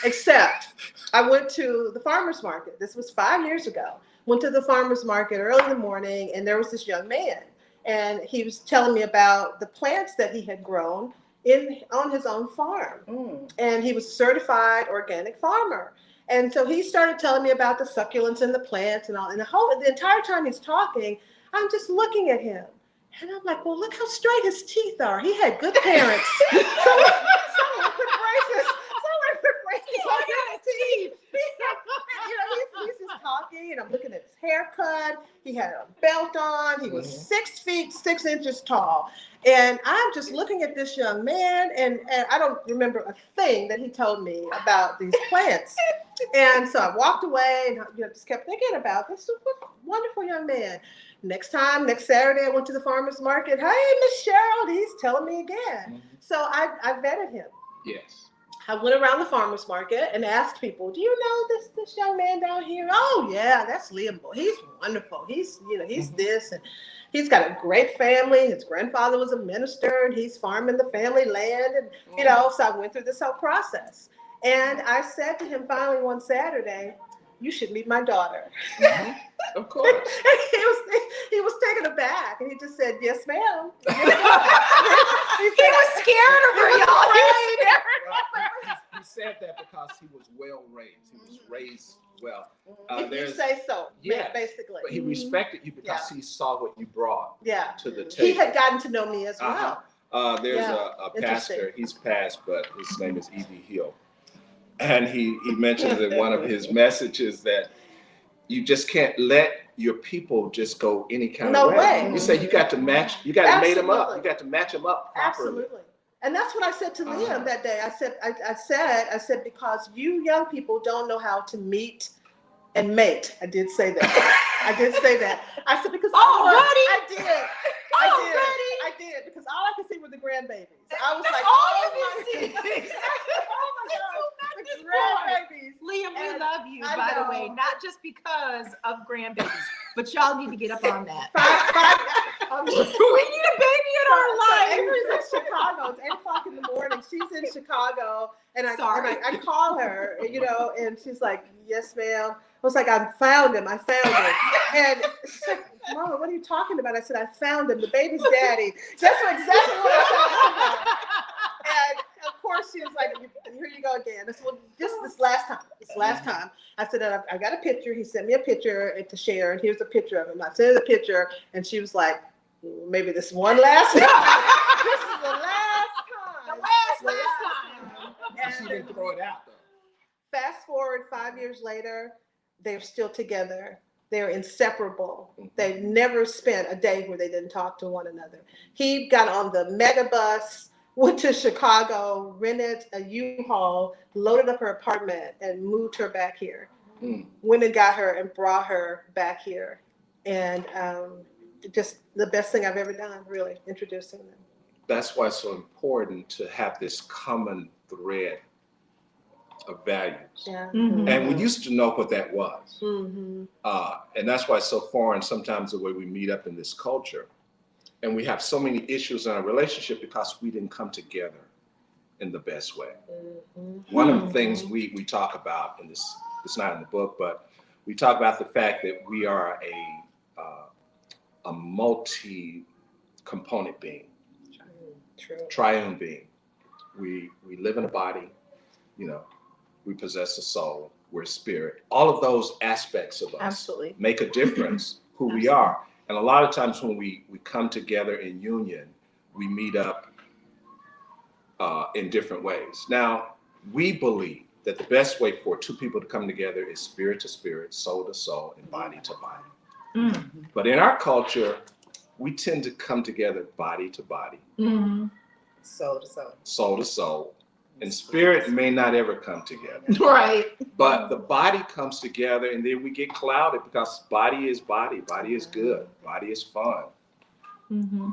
Except I went to the farmer's market. This was 5 years ago. Went to the farmer's market early in the morning, and there was this young man. And he was telling me about the plants that he had grown on his own farm. And he was a certified organic farmer. And so he started telling me about the succulents and the plants and all. And the entire time he's talking, I'm just looking at him. And I'm like, well, look how straight his teeth are. He had good parents. Someone put braces. on his teeth. He's just talking, and I'm looking at his hair haircut, he had a belt on, he was 6 feet 6 inches tall. And I'm just looking at this young man, and I don't remember a thing that he told me about these plants. And so I walked away and just kept thinking about this wonderful young man. Next Saturday, I went to the farmer's market. Hey, Miss Cheryl, he's telling me again. So I vetted him. Yes. I went around the farmer's market and asked people, do you know this young man down here? Oh yeah, that's Liam. He's wonderful. He's this, and he's got a great family. His grandfather was a minister, and he's farming the family land, and so I went through this whole process. And I said to him finally one Saturday, you should meet my daughter. Of course. he was taken aback, and he just said, yes, ma'am. He was scared of her, y'all. He said that because he was well raised. He was raised well. If you say so, basically. But he respected you because he saw what you brought to the table. He had gotten to know me as well. There's a pastor, he's passed, but his name is E.B. Hill. And he mentions in one of his messages that you just can't let your people just go any kind of way. You say you got to match, you got to mate them up. You got to match them up properly. Absolutely. And that's what I said to Liam that day. I said, because you young people don't know how to meet and mate. I did say that. I said, because I did, because all I could see were the grandbabies. I was like, oh my God. The grandbabies. Liam, we love you, by the way, not just because of grandbabies, but y'all need to get up on that. We need a baby in our life. Avery's in Chicago. It's 8:00 in the morning. She's in Chicago, and I call her, and she's like, yes, ma'am. I was like, I found him. And she's like, Mama, what are you talking about? I said, I found him. The baby's daddy. That's exactly what I found. And of course, she was like, here you go again. This last time. I said, I got a picture. He sent me a picture to share, and here's a picture of him. I sent her the picture, and she was like, maybe this one last time. This is the last time. The last time. And she didn't throw it out, though. Fast forward 5 years later, they're still together. They're inseparable. They've never spent a day where they didn't talk to one another. He got on the mega bus, went to Chicago, rented a U-Haul, loaded up her apartment, and moved her back here. Went and got her and brought her back here. And just the best thing I've ever done, really, introducing them. That's why it's so important to have this common thread of values. Yeah. And we used to know what that was. And that's why it's so foreign sometimes the way we meet up in this culture. And we have so many issues in our relationship because we didn't come together in the best way. One of the things we talk about, and this it's not in the book, but we talk about the fact that we are a multi-component being, triune being. We live in a body, we possess a soul, we're spirit. All of those aspects of us make a difference who we are. And a lot of times when we come together in union, we meet up in different ways. Now, we believe that the best way for two people to come together is spirit to spirit, soul to soul, and body to body. But in our culture, we tend to come together body to body, Soul to soul. soul to soul, and spirit may not ever come together. Right. But the body comes together, and then we get clouded because body is good, body is fun,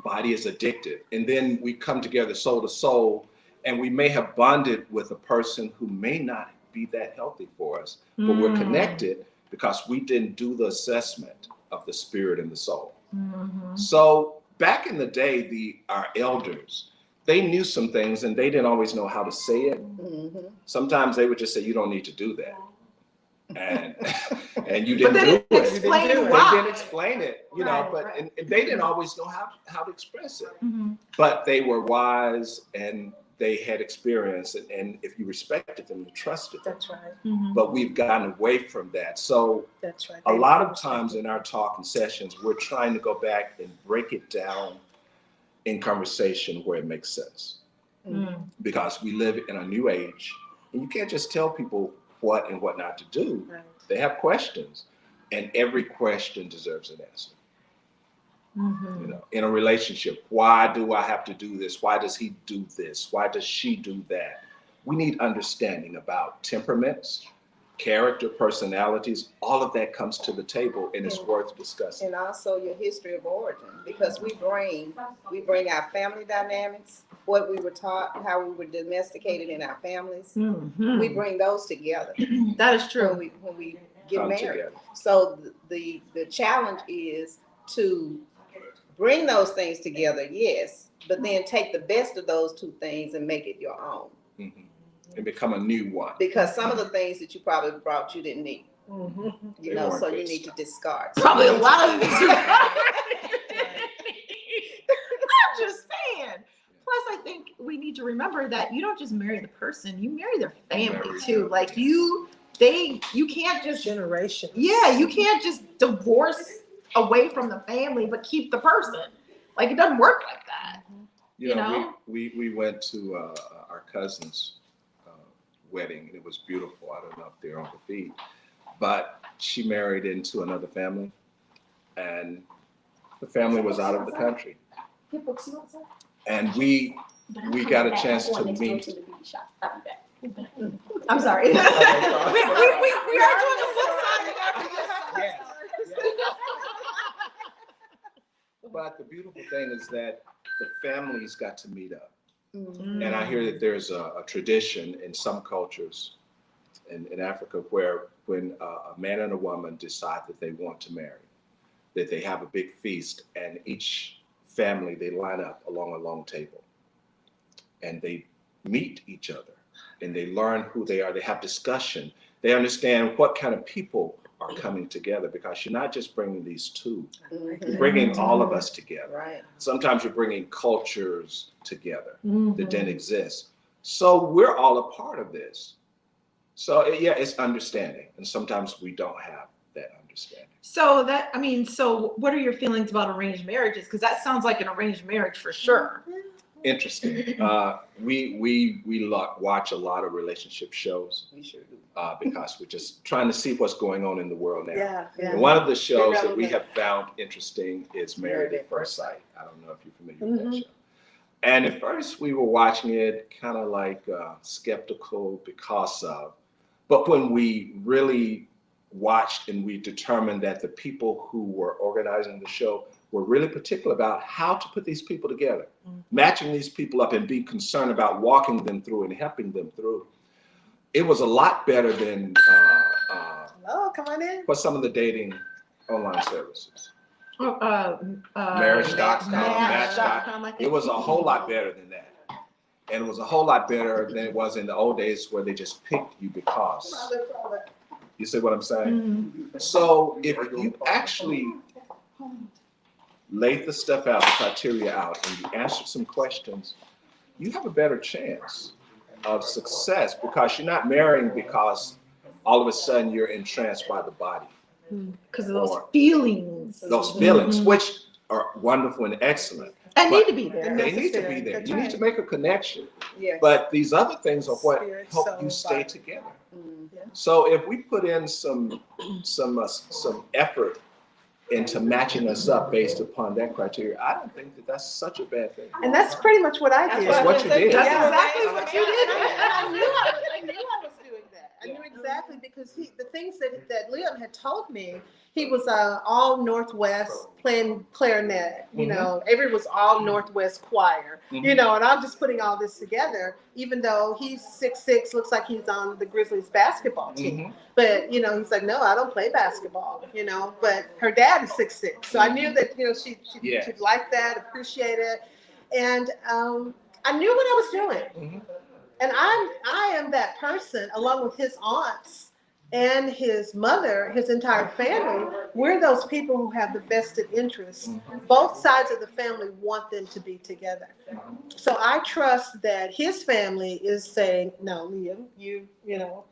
body is addictive. And then we come together soul to soul, and we may have bonded with a person who may not be that healthy for us, but we're connected because we didn't do the assessment of the spirit and the soul. So back in the day, our elders, they knew some things and they didn't always know how to say it. Sometimes they would just say, you don't need to do that. And you didn't do it. They didn't explain it, but and they didn't always know how to express it. But they were wise and they had experience, and if you respected them, you trusted them. That's right. But we've gotten away from that. So That's right. a lot of times in our talking sessions, we're trying to go back and break it down in conversation where it makes sense. Because we live in a new age, and you can't just tell people what and what not to do. They have questions. And every question deserves an answer. Mhm. You know, in a relationship, why do I have to do this? Why does he do this? Why does she do that? We need understanding about temperaments, character, personalities. All of that comes to the table, and it's worth discussing. And also your history of origin, because we bring our family dynamics, what we were taught, how we were domesticated in our families. Mhm. We bring those together That is true. when we get Come married. together. So the challenge is to bring those things together, yes, but then take the best of those two things and make it your own. Mm-hmm. And become a new one. Because some of the things that you probably brought you didn't need, Mhm. you They know, weren't so you good need to stuff. discard. Probably a lot of these. I'm just saying. Plus, I think we need to remember that you don't just marry the person, you marry their family Marry too. them. Like you can't just, Generations. yeah, you can't just divorce away from the family, but keep the person. Like it doesn't work like that. You know, know? we went to our cousin's wedding, and it was beautiful. I don't know if they're on the feed, but she married into another family, and the family was out of the country. And we got a chance to meet. I'm sorry. we are doing the flip side after this. But the beautiful thing is that the families got to meet up. Mm. And I hear that there's a tradition in some cultures in Africa where when a man and a woman decide that they want to marry, that they have a big feast, and each family, they line up along a long table and they meet each other and they learn who they are. They have discussion. They understand what kind of people are coming together, because you're not just bringing these two, you're bringing all of us together. Right. Sometimes you're bringing cultures together Mhm. that didn't exist. So we're all a part of this. So yeah, it's understanding. And sometimes we don't have that understanding. So what are your feelings about arranged marriages? Because that sounds like an arranged marriage for sure. Interesting. We watch a lot of relationship shows We sure do. because we're just trying to see what's going on in the world now. Yeah, And yeah. one of the shows that we have found interesting is Married at First Sight. I don't know if you're familiar with that show. And at first we were watching it kind of like skeptical because of, but when we really watched and we determined that the people who were organizing the show were really particular about how to put these people together, matching these people up and being concerned about walking them through and helping them through. It was a lot better than Oh, come on in. what some of the dating online services. Marriage.com. Match.com. It was a whole lot better than that. And it was a whole lot better than it was in the old days where they just picked you because. You see what I'm saying? So if you actually laid the stuff out, the criteria out, and you answered some questions, you have a better chance of success, because you're not marrying because all of a sudden you're entranced by the body. Because of those feelings. Those feelings, which are wonderful and excellent. And need to be there. They need to be there. That's You need to make a connection. Yes. But these other things are what Spirit, help soul, you stay body. together. Mm. So if we put in some effort into matching us up based upon that criteria, I don't think that that's such a bad thing. And that's pretty much what I did. That's what you did. That's Yeah. exactly what you did. I knew I was doing that. I knew exactly, because the things that Leon had told me, he was all Northwest playing clarinet. You know, Avery was all Northwest choir. You know, and I'm just putting all this together. Even though he's 6'6", looks like he's on the Grizzlies basketball team. But you know, he's like, no, I don't play basketball. You know, but her dad is 6'6", so I knew that she'd like that, appreciate it, and I knew what I was doing. And I am that person, along with his aunts and his mother, his entire family. We're those people who have the vested interest. Both sides of the family want them to be together. So I trust that his family is saying, no, Liam, you know,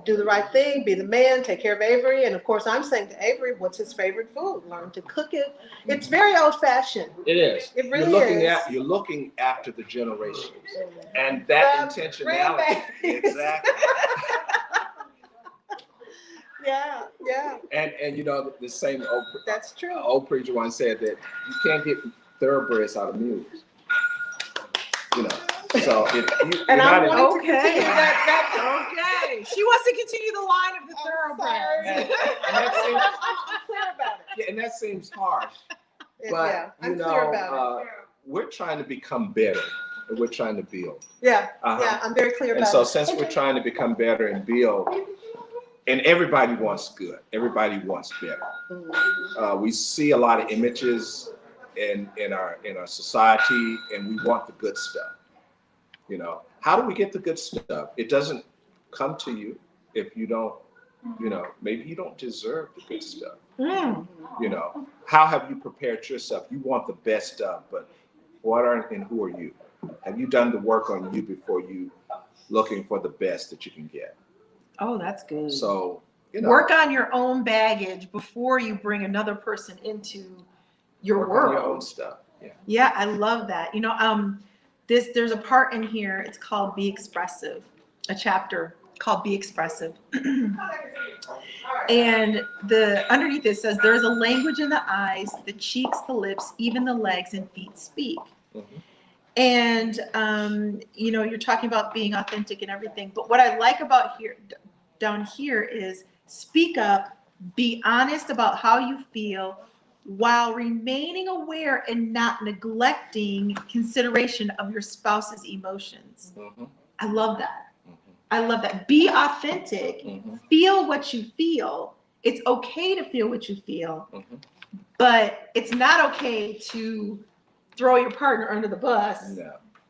do the right thing, be the man, take care of Avery. And of course, I'm saying to Avery, what's his favorite food? Learn to cook it. It's very old-fashioned. It is. It really You're looking after the generations, and that intentionality. grandbabies. Exactly. Yeah, yeah. And you know, the same That's true. old preacher once said that you can't get thoroughbreds out of mules. You know, so if you And I you're not wanted to continue that. Okay. She wants to continue the line of the thoroughbreds. and that seems, I'm clear about it. yeah, and that seems harsh, Yeah, but I'm you clear know, about it. we're trying to become better, and we're trying to build. Yeah, Uh-huh. yeah, I'm very clear And about so it. since we're trying to become better and build, and everybody wants good, everybody wants better. We see a lot of images in our society, and we want the good stuff. You know, how do we get the good stuff? It doesn't come to you if you don't, you know, maybe you don't deserve the good stuff. You know, how have you prepared yourself? You want the best stuff, but what are and who are you? Have you done the work on you before you looking for the best that you can get? Oh, that's good. So, you know, Work on your own baggage before you bring another person into your work world. on your own stuff. Yeah. Yeah, I love that. You know, there's a part in here, it's called Be Expressive, a chapter called Be Expressive. And underneath it says, there is a language in the eyes, the cheeks, the lips, even the legs and feet speak. And, you know, you're talking about being authentic and everything. But what I like about down here is speak up, be honest about how you feel while remaining aware and not neglecting consideration of your spouse's emotions. I love that. I love that. Be authentic. Feel what you feel. It's okay to feel what you feel, but it's not okay to throw your partner under the bus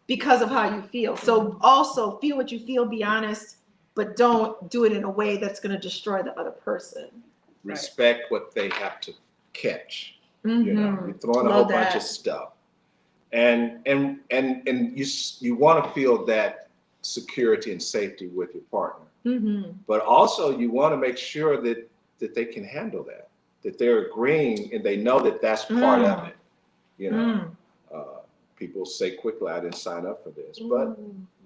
because of how you feel. So also feel what you feel, be honest, but don't do it in a way that's going to destroy the other person. Respect what they have to catch. You know, you're throwing a whole bunch of stuff, and you want to feel that security and safety with your partner, but also you want to make sure that they can handle that they're agreeing and they know that that's part of it. You know, people say quickly, I didn't sign up for this, but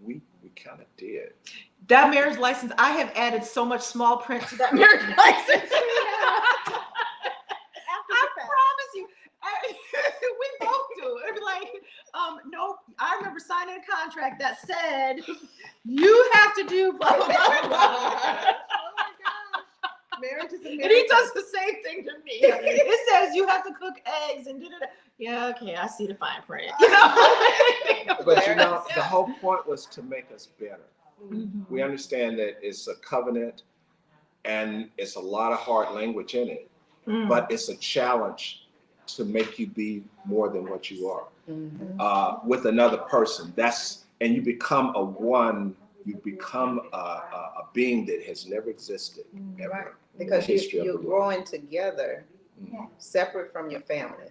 we kind of did. That marriage license, I have added so much small print to that marriage license. I promise you, we both do. It'd be like, nope, I remember signing a contract that said, you have to do blah, blah, blah, blah. Marriage is a marriage. And he does the same thing to me. It says you have to cook eggs and da-da-da. Yeah, okay, I see the fine print. You know? But you know, the whole point was to make us better. We understand that it's a covenant and it's a lot of hard language in it, but it's a challenge to make you be more than what you are with another person. And you become a one, you become a being that has never existed ever. Right. Because you're growing together, separate from your family,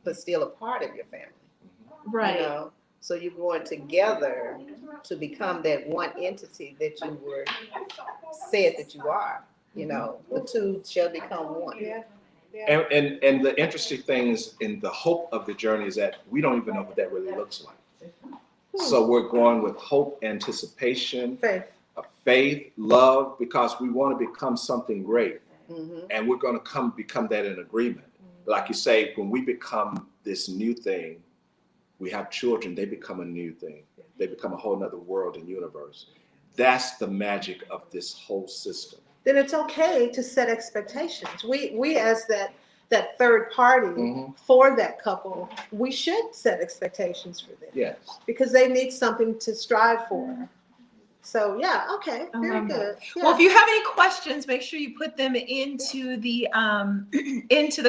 but still a part of your family. Right. You know? So you're going together to become that one entity that you were said that you are. You know, the two shall become one. And the interesting thing is, in the hope of the journey, is that we don't even know what that really looks like. So we're going with hope, anticipation, faith, love, because we want to become something great. And we're going to become that in agreement. Like you say, when we become this new thing, we have children, they become a new thing. They become a whole nother world and universe. That's the magic of this whole system. Then it's okay to set expectations. We as that third party for that couple, we should set expectations for them. Yes. Because they need something to strive for. So yeah, okay, very good. Well, if you have any questions, make sure you put them into the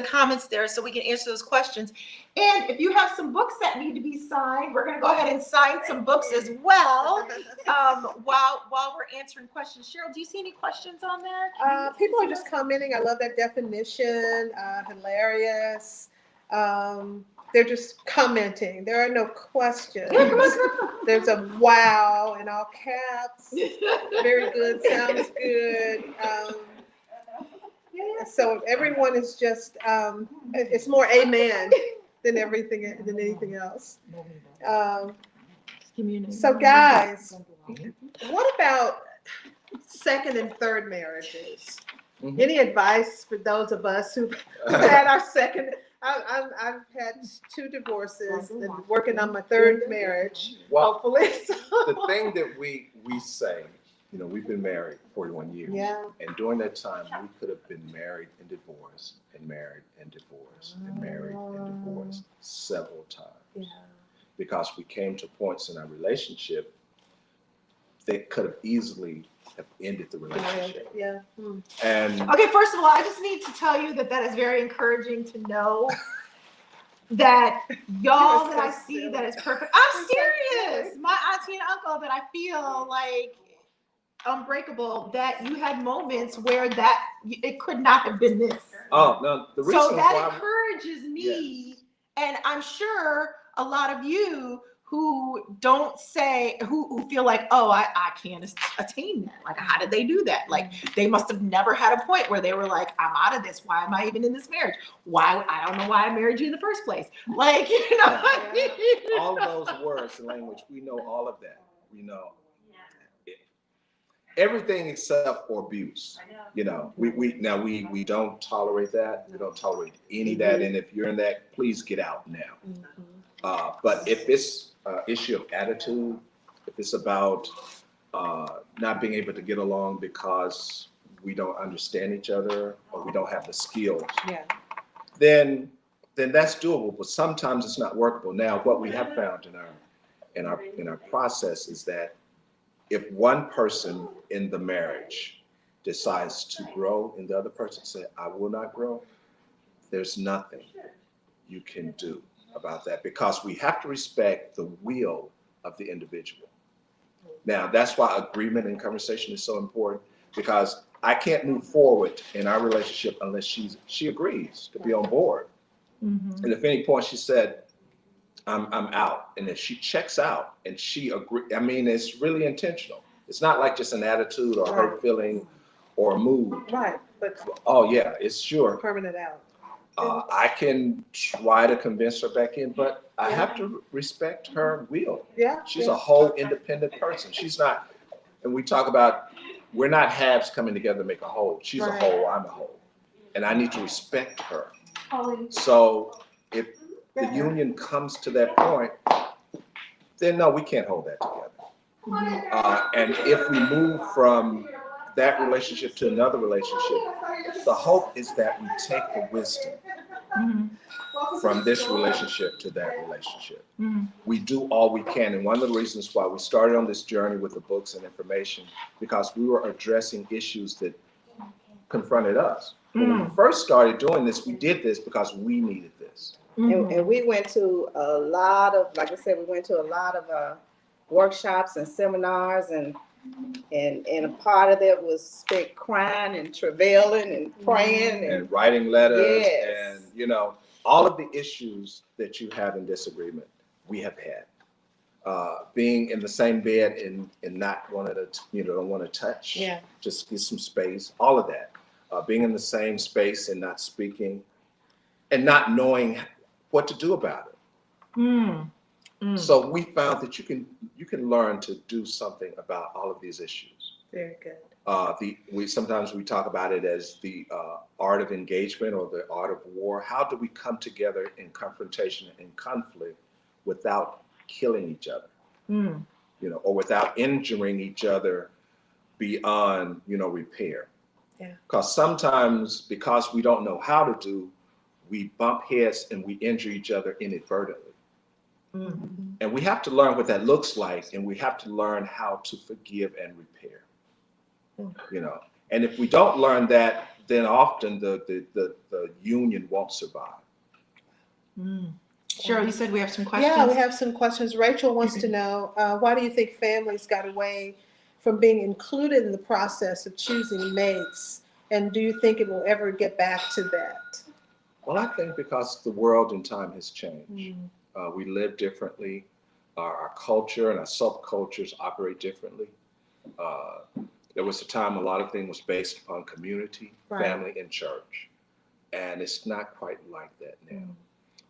comments there so we can answer those questions. And if you have some books that need to be signed, we're going to go ahead and sign some books as well while we're answering questions. Cheryl, do you see any questions on there? People are just commenting. I love that definition. Hilarious. They're just commenting. There are no questions. There's a wow in all caps. Very good. Sounds good. So everyone is just, it's more amen than anything else. So guys, what about second and third marriages? Any advice for those of us who've had our second? I've had 2 divorces and working on my 3rd marriage, Well, hopefully. the thing that we say, you know, we've been married 41 years. Yeah. And during that time, we could have been married and divorced, and married and divorced, and married and divorced several times. Yeah. Because we came to points in our relationship that could have easily have ended the relationship. Yeah. And Okay, first of all, I just need to tell you that is very encouraging to know that y'all that I see that is perfect. I'm serious. My auntie and uncle that I feel like unbreakable, that you had moments where that it could not have been this. oh no, the reason So that why encourages me, and I'm sure a lot of you who don't say, who feel like, oh, I can't attain that. Like, how did they do that? Like, they must have never had a point where they were like, I'm out of this. Why am I even in this marriage? Why? I don't know why I married you in the first place. Like, you know. all those words and language, we know all of that. We know everything except for abuse. You know, we don't tolerate that. We don't tolerate any of that. And if you're in that, please get out now. But if it's an issue of attitude, if it's about not being able to get along because we don't understand each other or we don't have the skills, then that's doable. But sometimes it's not workable. Now, what we have found in our process is that if one person in the marriage decides to grow and the other person says, I will not grow, there's nothing you can do about that, because we have to respect the will of the individual. Now, that's why agreement and conversation is so important, because I can't move forward in our relationship unless she agrees to be on board. And if at any point she said, I'm out, and if she checks out and she agrees, I mean, it's really intentional. It's not like just an attitude or her feeling or mood. Right, but oh yeah, it's sure. Permanent out. I can try to convince her back in, but I have to respect her will. Yeah. She's a whole independent person. She's not, and we talk about, we're not halves coming together to make a whole. She's a whole, I'm a whole. And I need to respect her. So if the union comes to that point, then no, we can't hold that together. And if we move from that relationship to another relationship, the hope is that we take the wisdom from this relationship to that relationship. We do all we can. And one of the reasons why we started on this journey with the books and information, because we were addressing issues that confronted us. When we first started doing this, we did this because we needed this. And we went to a lot of, like I said, we went to a lot of workshops and seminars, and a part of it was spent crying and travailing and praying and writing letters. Yes. And you know, all of the issues that you have in disagreement, we have had. Being in the same bed and not wanting to, don't want to touch, just get some space, all of that. Being in the same space and not speaking and not knowing what to do about it. So we found that you can learn to do something about all of these issues. Very good. We sometimes talk about it as the art of engagement or the art of war. How do we come together in confrontation and conflict without killing each other, or without injuring each other beyond, repair? Yeah. Because sometimes, because we don't know how to do, we bump heads and we injure each other inadvertently. And we have to learn what that looks like, and we have to learn how to forgive and repair. And if we don't learn that, then often the union won't survive. Cheryl, you said we have some questions. Yeah, we have some questions. Rachel wants to know, why do you think families got away from being included in the process of choosing mates? And do you think it will ever get back to that? Well, I think because the world and time has changed. We live differently. Our culture and our subcultures operate differently. There was a time a lot of things was based upon community, family, and church. And it's not quite like that now.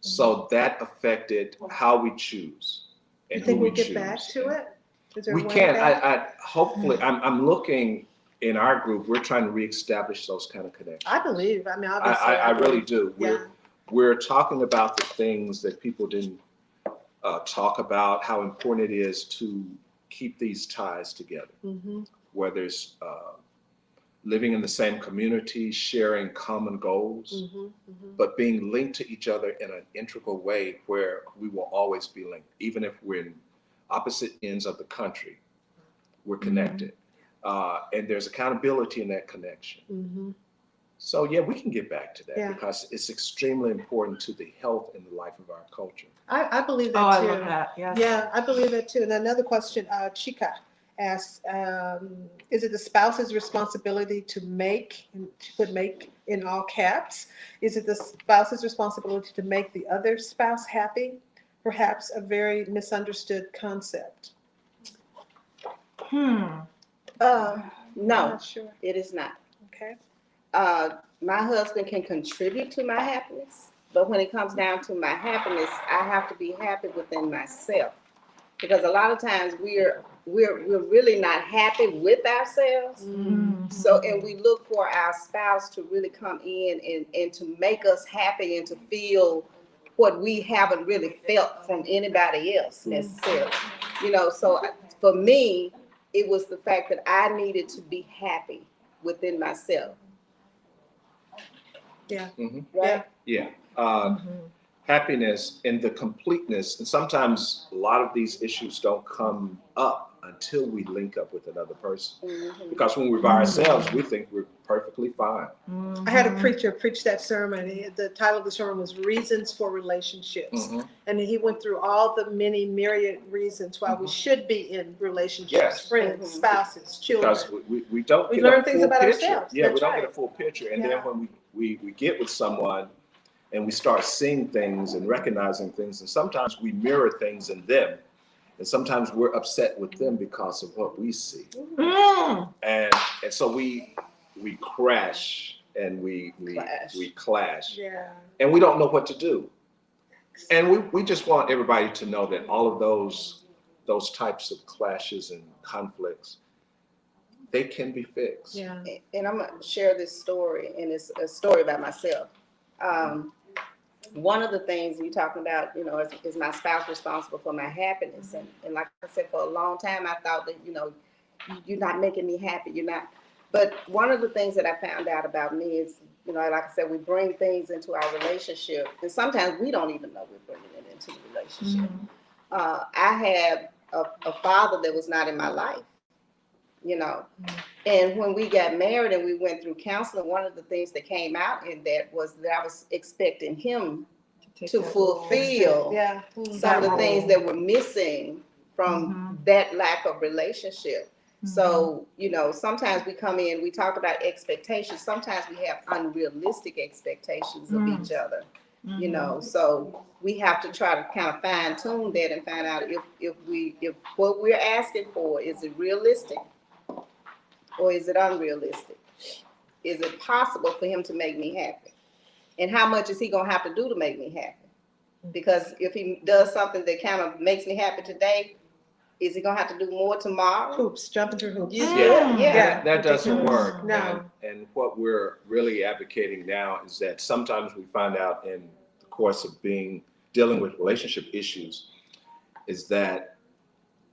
So that affected how we choose and who we choose. You think we'll get back to it? We can. I hopefully, I'm looking in our group, we're trying to reestablish those kind of connections. I believe, I mean, obviously. I really do. Yeah. We're talking about the things that people didn't talk about, how important it is to keep these ties together, whether it's living in the same community, sharing common goals, but being linked to each other in an integral way where we will always be linked. Even if we're in opposite ends of the country, we're connected. And there's accountability in that connection. So yeah, we can get back to that because it's extremely important to the health and the life of our culture. I believe that too. I love that. Yes. Yeah, I believe that too. And another question, Chica asks, is it the spouse's responsibility to make, and she put make in all caps, is it the spouse's responsibility to make the other spouse happy? Perhaps a very misunderstood concept. No, Not sure. it is not. Okay. My husband can contribute to my happiness, but when it comes down to my happiness, I have to be happy within myself. Because a lot of times we're really not happy with ourselves. So, and we look for our spouse to really come in and to make us happy and to feel what we haven't really felt from anybody else necessarily. You know, so for me, it was the fact that I needed to be happy within myself. Yeah. Right? Yeah. Happiness and the completeness. And sometimes a lot of these issues don't come up until we link up with another person. Because when we're by ourselves, we think we're perfectly fine. I had a preacher preach that sermon. The title of the sermon was Reasons for Relationships. And he went through all the many myriad reasons why we should be in relationships, friends, spouses, children. Because we don't We get learn a things full about picture. ourselves. Yeah, we That's don't right. get a full picture. And then when we get with someone and we start seeing things and recognizing things, and sometimes we mirror things in them. And sometimes we're upset with them because of what we see. And so we crash and we clash. Yeah. And we don't know what to do. And we just want everybody to know that all of those types of clashes and conflicts, they can be fixed. Yeah. And I'm going to share this story, and it's a story about myself. One of the things you're talking about, you know, is my spouse responsible for my happiness? And like I said, for a long time, I thought that, you know, you're not making me happy. You're not. But one of the things that I found out about me is, you know, like I said, we bring things into our relationship, and sometimes we don't even know we're bringing it into the relationship. I had a father that was not in my life, you know. And when we got married and we went through counseling, one of the things that came out in that was that I was expecting him to fulfill some of the things that were missing from that lack of relationship. So, you know, sometimes we come in, we talk about expectations. Sometimes we have unrealistic expectations of each other, you know. So we have to try to kind of fine tune that and find out if what we're asking for, is it realistic? Or is it unrealistic? Is it possible for him to make me happy? And how much is he going to have to do to make me happy? Because if he does something that kind of makes me happy today, is he going to have to do more tomorrow? Hoops, jumping through hoops. Yeah. That doesn't work. No. And what we're really advocating now is that sometimes we find out in the course of dealing with relationship issues is that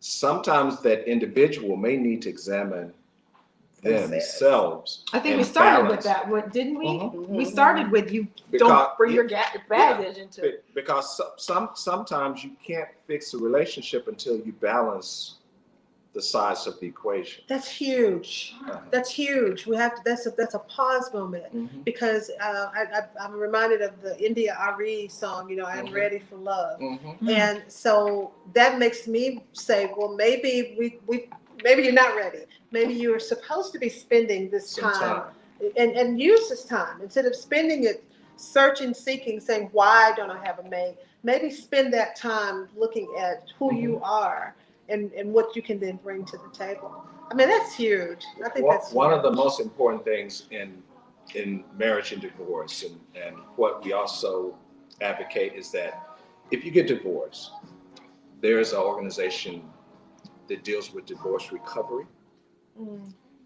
sometimes that individual may need to examine themselves. I think we started with that, didn't we? We started with you don't bring your baggage into it. Because sometimes you can't fix a relationship until you balance the sides of the equation. That's huge. That's huge. We have to. That's a pause moment because I'm reminded of the India Ari song. You know, I'm ready for love, and so that makes me say, well, maybe maybe you're not ready. Maybe you are supposed to be spending this time and use this time instead of spending it searching, seeking, saying, why don't I have a mate? Maybe spend that time looking at who you are and what you can then bring to the table. I mean, that's huge. I think that's huge. One of the most important things in marriage and divorce and what we also advocate is that if you get divorced, there's an organization that deals with divorce recovery.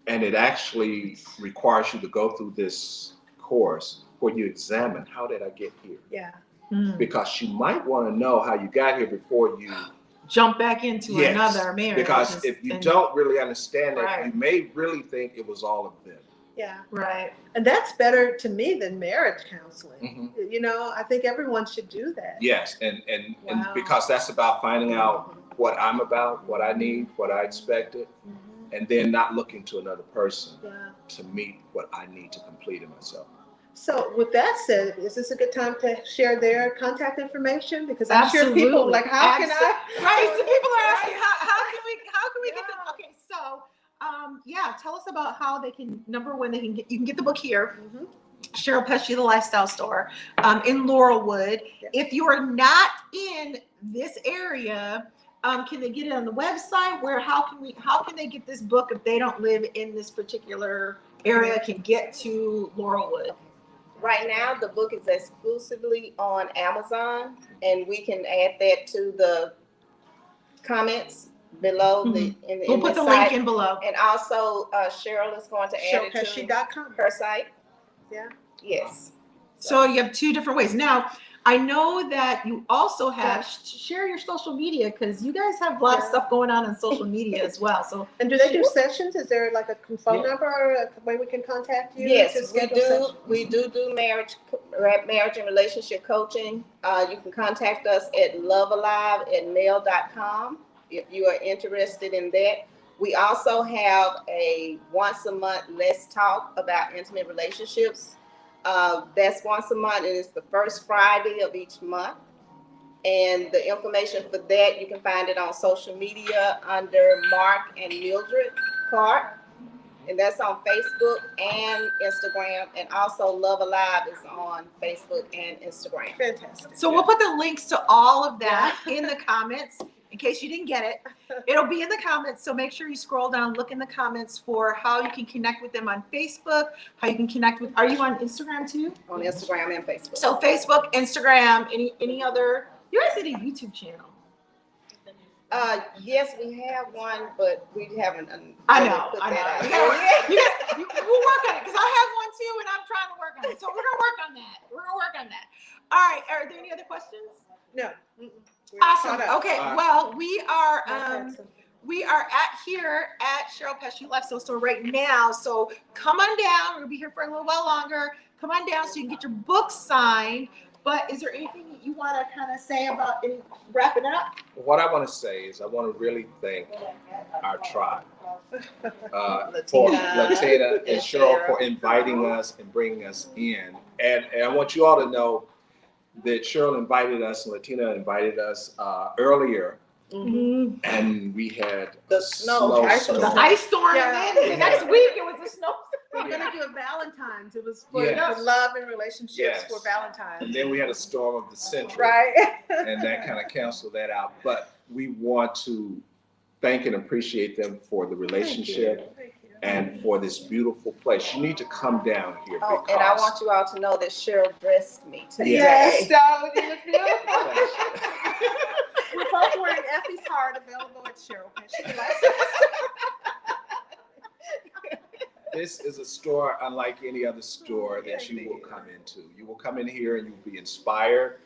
And it actually requires you to go through this course where you examine, how did I get here? Yeah. Because you might want to know how you got here before you jump back into another marriage. Because if you don't really understand that, Right. you may really think it was all of them. Yeah. Right. And that's better to me than marriage counseling. You know, I think everyone should do that. Yes, and Wow. because that's about finding out what I'm about, what I need, what I expected, and then not looking to another person to meet what I need to complete in myself. So with that said, is this a good time to share their contact information? Because I'm sure people are like, how can I? Right. So people are asking, how can we get them? Okay, so tell us about how they can, number one, you can get the book here. Cheryl Pesce, The Lifestyle Store, in Laurelwood. If you are not in this area, can they get it on the website? How can they get this book if they don't live in this particular area, can get to Laurelwood? Right now, the book is exclusively on Amazon, and we can add that to the comments below. We'll put the link in below. And also, Cheryl is going to add it to Pesce.com. her site. Yeah. Yes. So you have two different ways. Now, I know that you also have share your social media, because you guys have a lot of stuff going on social media as well. So, and do they do sessions? Is there like a phone number or a way we can contact you? Yes, we do marriage and relationship coaching. You can contact us at lovealive@mail.com if you are interested in that. We also have a once a month Let's Talk about intimate relationships. That's once a month, and it's the first Friday of each month. And the information for that, you can find it on social media under Marc and Mildred Clark. And that's on Facebook and Instagram. And also Love Alive is on Facebook and Instagram. Fantastic. So we'll put the links to all of that in the comments. In case you didn't get it, it'll be in the comments. So make sure you scroll down, look in the comments for how you can connect with them on Facebook, how you can connect with, are you on Instagram too? On Instagram and Facebook. So Facebook, Instagram, any other, you guys did a YouTube channel. Yes, we have one, but we haven't. I know. We'll work on it, because I have one too, and I'm trying to work on it. So we're gonna work on that. All right. Are there any other questions? No. Awesome. Okay. Well, we are here at Cheryl Pesce Lifestyle Store right now. So come on down. We'll be here for a little while longer. Come on down so you can get your book signed. But is there anything that you want to kind of say about wrapping it up? What I want to say is I want to really thank our tribe, for Latina and Cheryl for inviting us and bringing us in. And I want you all to know that Cheryl invited us and Latina invited us earlier. And we had the ice storm. And then the next week it was the snow. We're going to do a Valentine's. It was for love and relationships for Valentine's. And then we had a storm of the century. Right. And that kind of canceled that out. But we want to thank and appreciate them for the relationship and for this beautiful place. You need to come down here. Oh, and I want you all to know that Cheryl dressed me today. Yes, so you look beautiful. We're both wearing Effie's heart, available at Cheryl Pesce. This is a store unlike any other store that you will come into. You will come in here and you'll be inspired.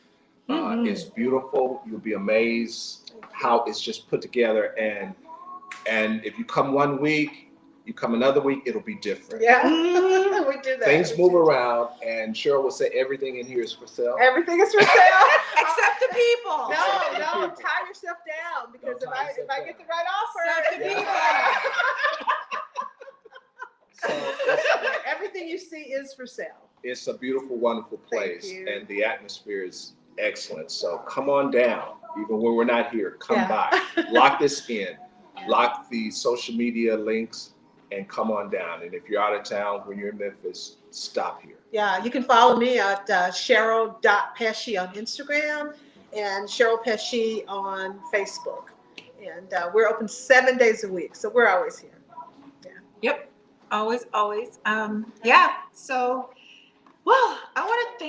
It's beautiful. You'll be amazed how it's just put together. And if you come one week, you come another week, it'll be different. Yeah, we do that. Things move around, and Cheryl will say everything in here is for sale. Everything is for sale. Except the people. No, tie yourself down, because if I get the right offer, so everything you see is for sale. It's a beautiful, wonderful place, and the atmosphere is excellent. So come on down, even when we're not here. Come by, lock this in, lock the social media links, and come on down. And if you're out of town, when you're in Memphis, stop here. Yeah, you can follow me at Cheryl.Pesce on Instagram and Cheryl Pesce on Facebook. And we're open 7 days a week, so we're always here. Yep. Always. So, well, I want to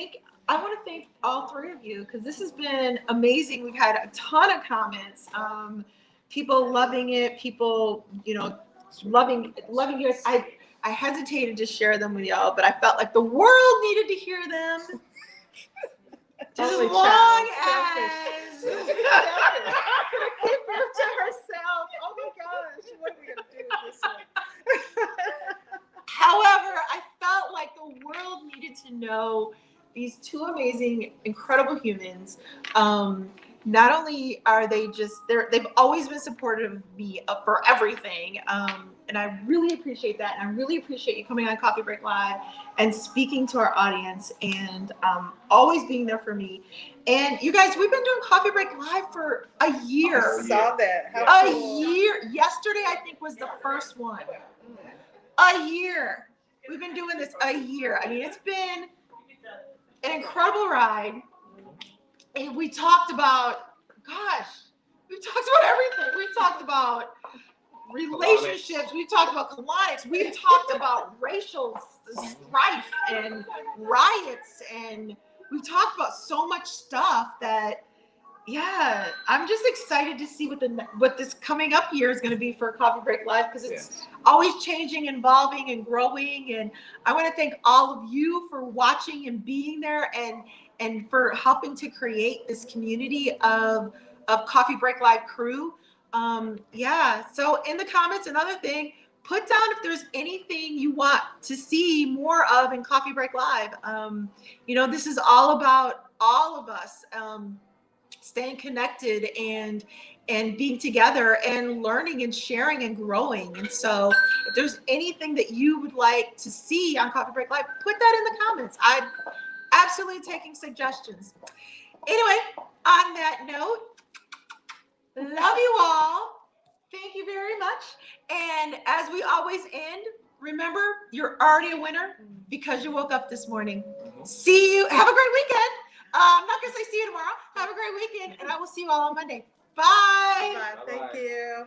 thank all three of you, because this has been amazing. We've had a ton of comments, people loving it, people, loving you guys. I hesitated to share them with y'all, but I felt like the world needed to hear them. Just as Only long child, as selfish. Give birth to herself. Oh my gosh, what are we gonna do with this one? However, I felt like the world needed to know these two amazing, incredible humans. Not only are they they've always been supportive of me for everything. And I really appreciate that. And I really appreciate you coming on Coffee Break Live and speaking to our audience and always being there for me. And you guys, we've been doing Coffee Break Live for a year. I saw that. How A cool. year. Yesterday, I think, was the first one. A year. We've been doing this a year. I mean, it's been an incredible ride. And we talked about, we've talked about everything. We've talked about relationships. We've talked about colonics. We've talked about racial strife and riots. And we've talked about so much stuff that, yeah, I'm just excited to see what this coming up year is going to be for Coffee Break Live, because it's always changing, evolving, and growing. And I want to thank all of you for watching and being there, and for helping to create this community of Coffee Break Live crew. So in the comments, another thing, put down if there's anything you want to see more of in Coffee Break Live. This is all about all of us staying connected and being together and learning and sharing and growing. And so if there's anything that you would like to see on Coffee Break Live, put that in the comments. I'm absolutely taking suggestions. Anyway, on that note, love you all. Thank you very much. And as we always end, remember, you're already a winner because you woke up this morning. See you. Have a great weekend. I'm not going to say see you tomorrow. Have a great weekend, and I will see you all on Monday. Bye. Bye. Thank you.